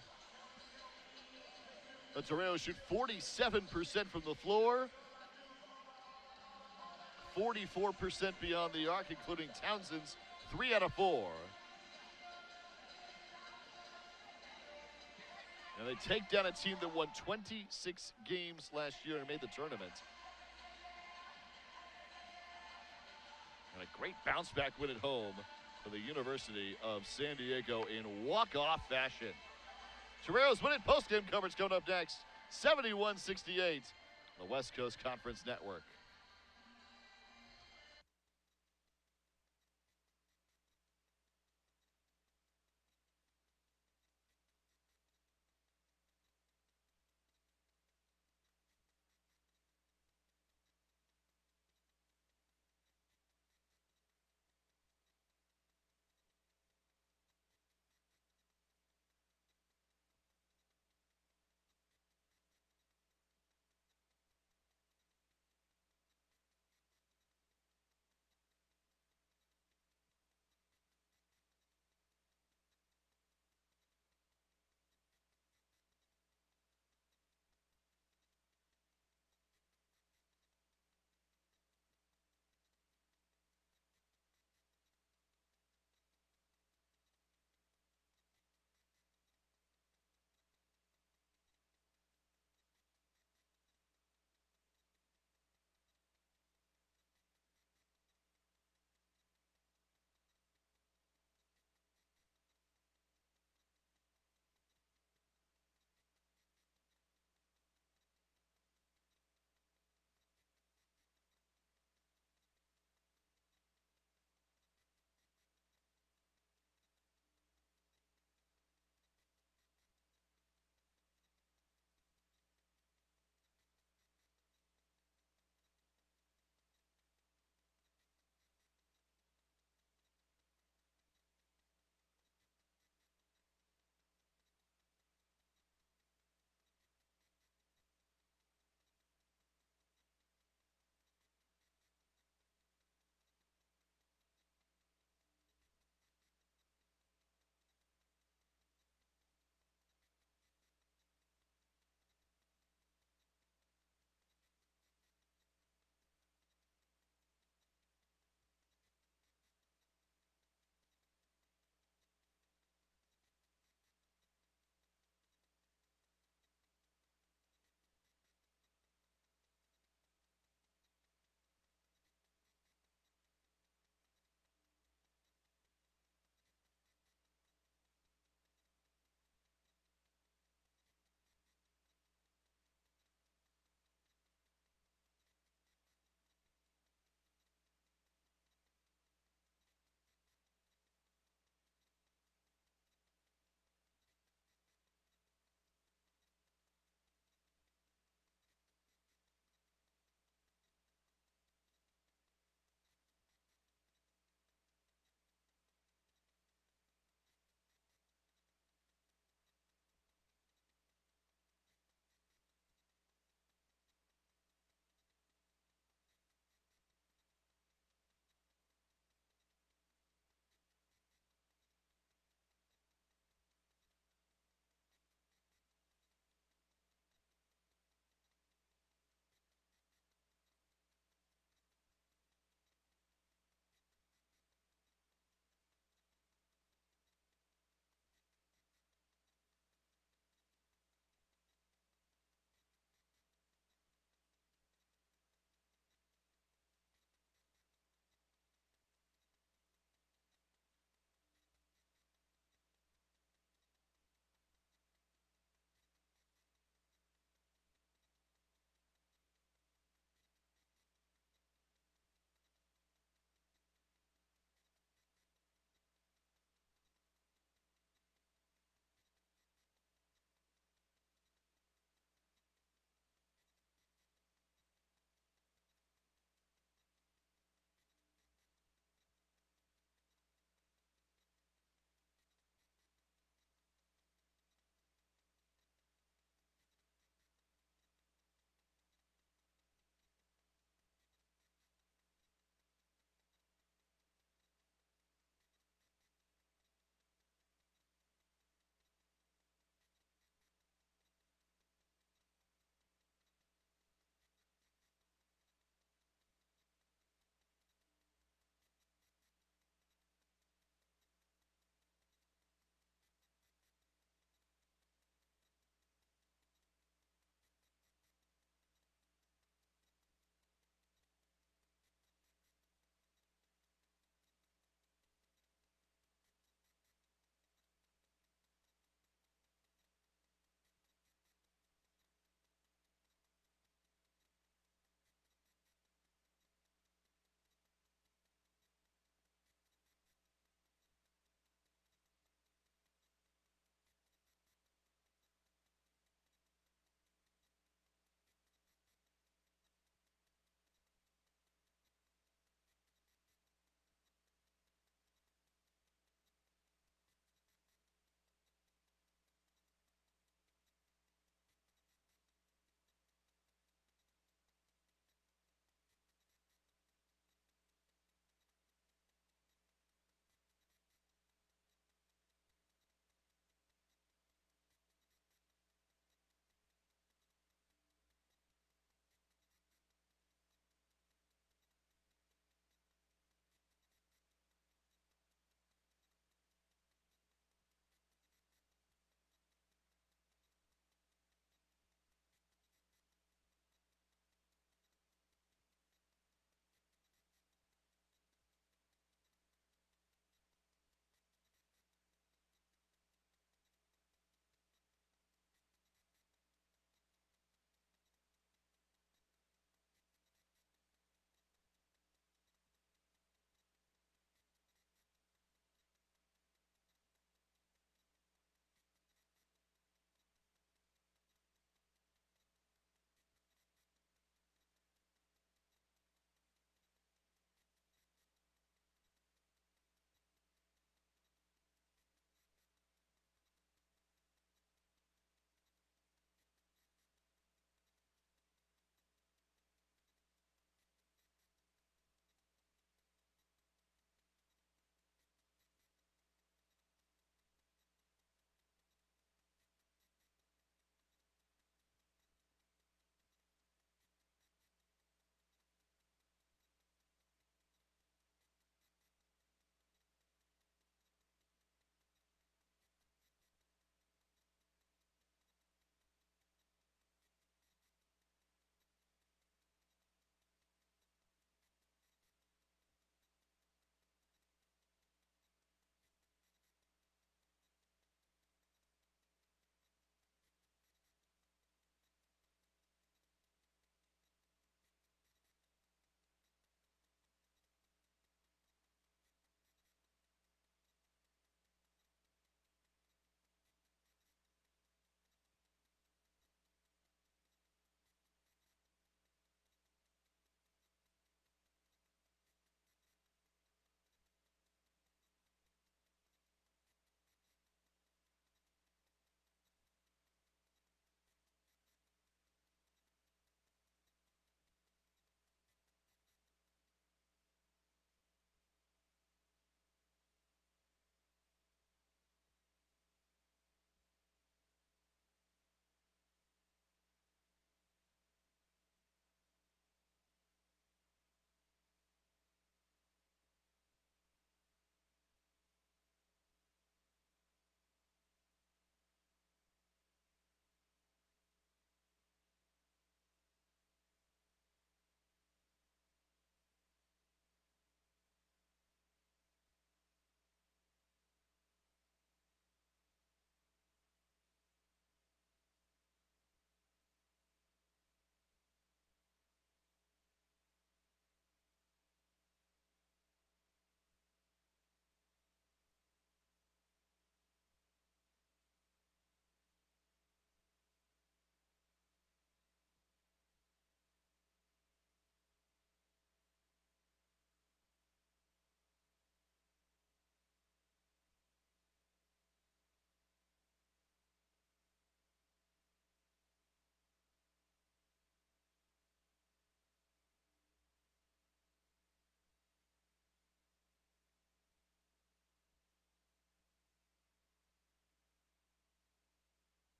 But Torero shoot 47% from the floor, 44% beyond the arc, including Townsend's 3 out of 4. And they take down a team that won 26 games last year and made the tournament. And a great bounce back win at home for the University of San Diego in walk-off fashion. Torero's winning post-game coverage coming up next. 71-68, the West Coast Conference Network.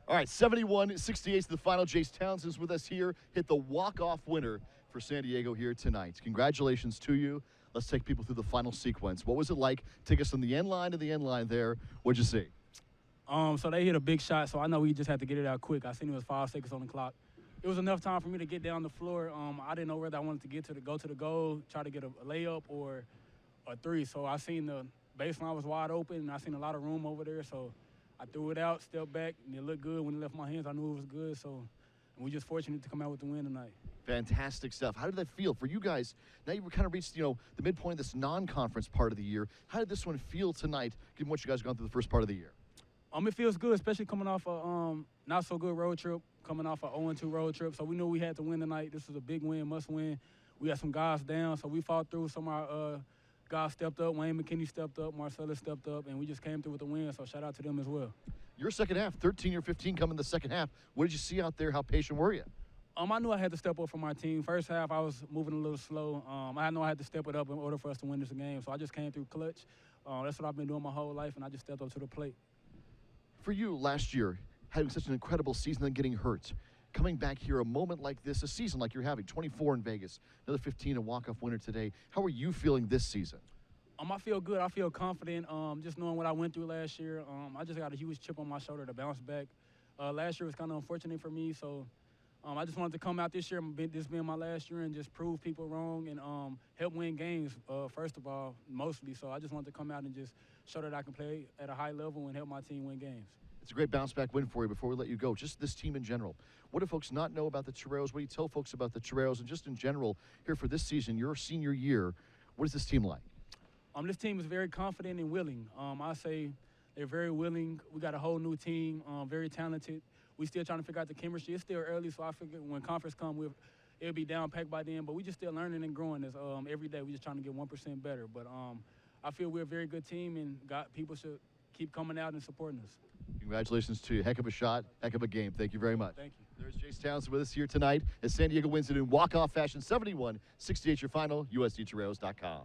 All right, 71-68 the final. Jace Townsend's with us here. Hit the walk-off winner for San Diego here tonight. Congratulations to you. Let's take people through the final sequence. What was it like? Take us from the end line to the end line there. What'd you see? So they hit a big shot, so I know we just had to get it out quick. I seen it was 5 seconds on the clock. It was enough time for me to get down the floor. I didn't know whether I wanted to go to the goal, try to get a layup or a three. So I seen the baseline was wide open, and I seen a lot of room over there. So I threw it out, stepped back, and it looked good. When it left my hands, I knew it was good. So and we just fortunate to come out with the win tonight. Fantastic stuff. How did that feel for you guys? Now you've kind of reached, the midpoint of this non-conference part of the year. How did this one feel tonight, given what you guys have gone through the first part of the year? It feels good, especially coming off a not so good road trip, coming off a 0-2 road trip. So we knew we had to win tonight. This was a big win, must win. We had some guys down, so we fought through. Some of our guys stepped up. Wayne McKinney stepped up. Marcellus stepped up, and we just came through with the win. So shout out to them as well. Your second half, 13 or 15 coming in the second half. What did you see out there? How patient were you? I knew I had to step up for my team. First half, I was moving a little slow. I know I had to step it up in order for us to win this game. So I just came through clutch. That's what I've been doing my whole life, and I just stepped up to the plate. For you, last year, having such an incredible season and getting hurt, coming back here, a moment like this, a season like you're having, 24 in Vegas, another 15, a walk-off winner today. How are you feeling this season? I feel good. I feel confident. Just knowing what I went through last year, I just got a huge chip on my shoulder to bounce back. Last year was kind of unfortunate for me, so I just wanted to come out this year, this being my last year, and just prove people wrong and help win games, first of all, mostly. So I just wanted to come out and just show that I can play at a high level and help my team win games. It's a great bounce-back win for you. Before we let you go, just this team in general. What do folks not know about the Toreros? What do you tell folks about the Toreros? And just in general, here for this season, your senior year, what is this team like? This team is very confident and willing. I say they're very willing. We got a whole new team, very talented. We still trying to figure out the chemistry. It's still early, so I figure when conference come, it'll be down packed by then. But we just still learning and growing. Every day we just trying to get 1% better. But I feel we're a very good team, and people should keep coming out and supporting us. Congratulations to you. Heck of a shot, heck of a game. Thank you very much. Thank you. There's Jace Townsend with us here tonight as San Diego wins it in walk-off fashion, 71-68 your final, USDToreros.com.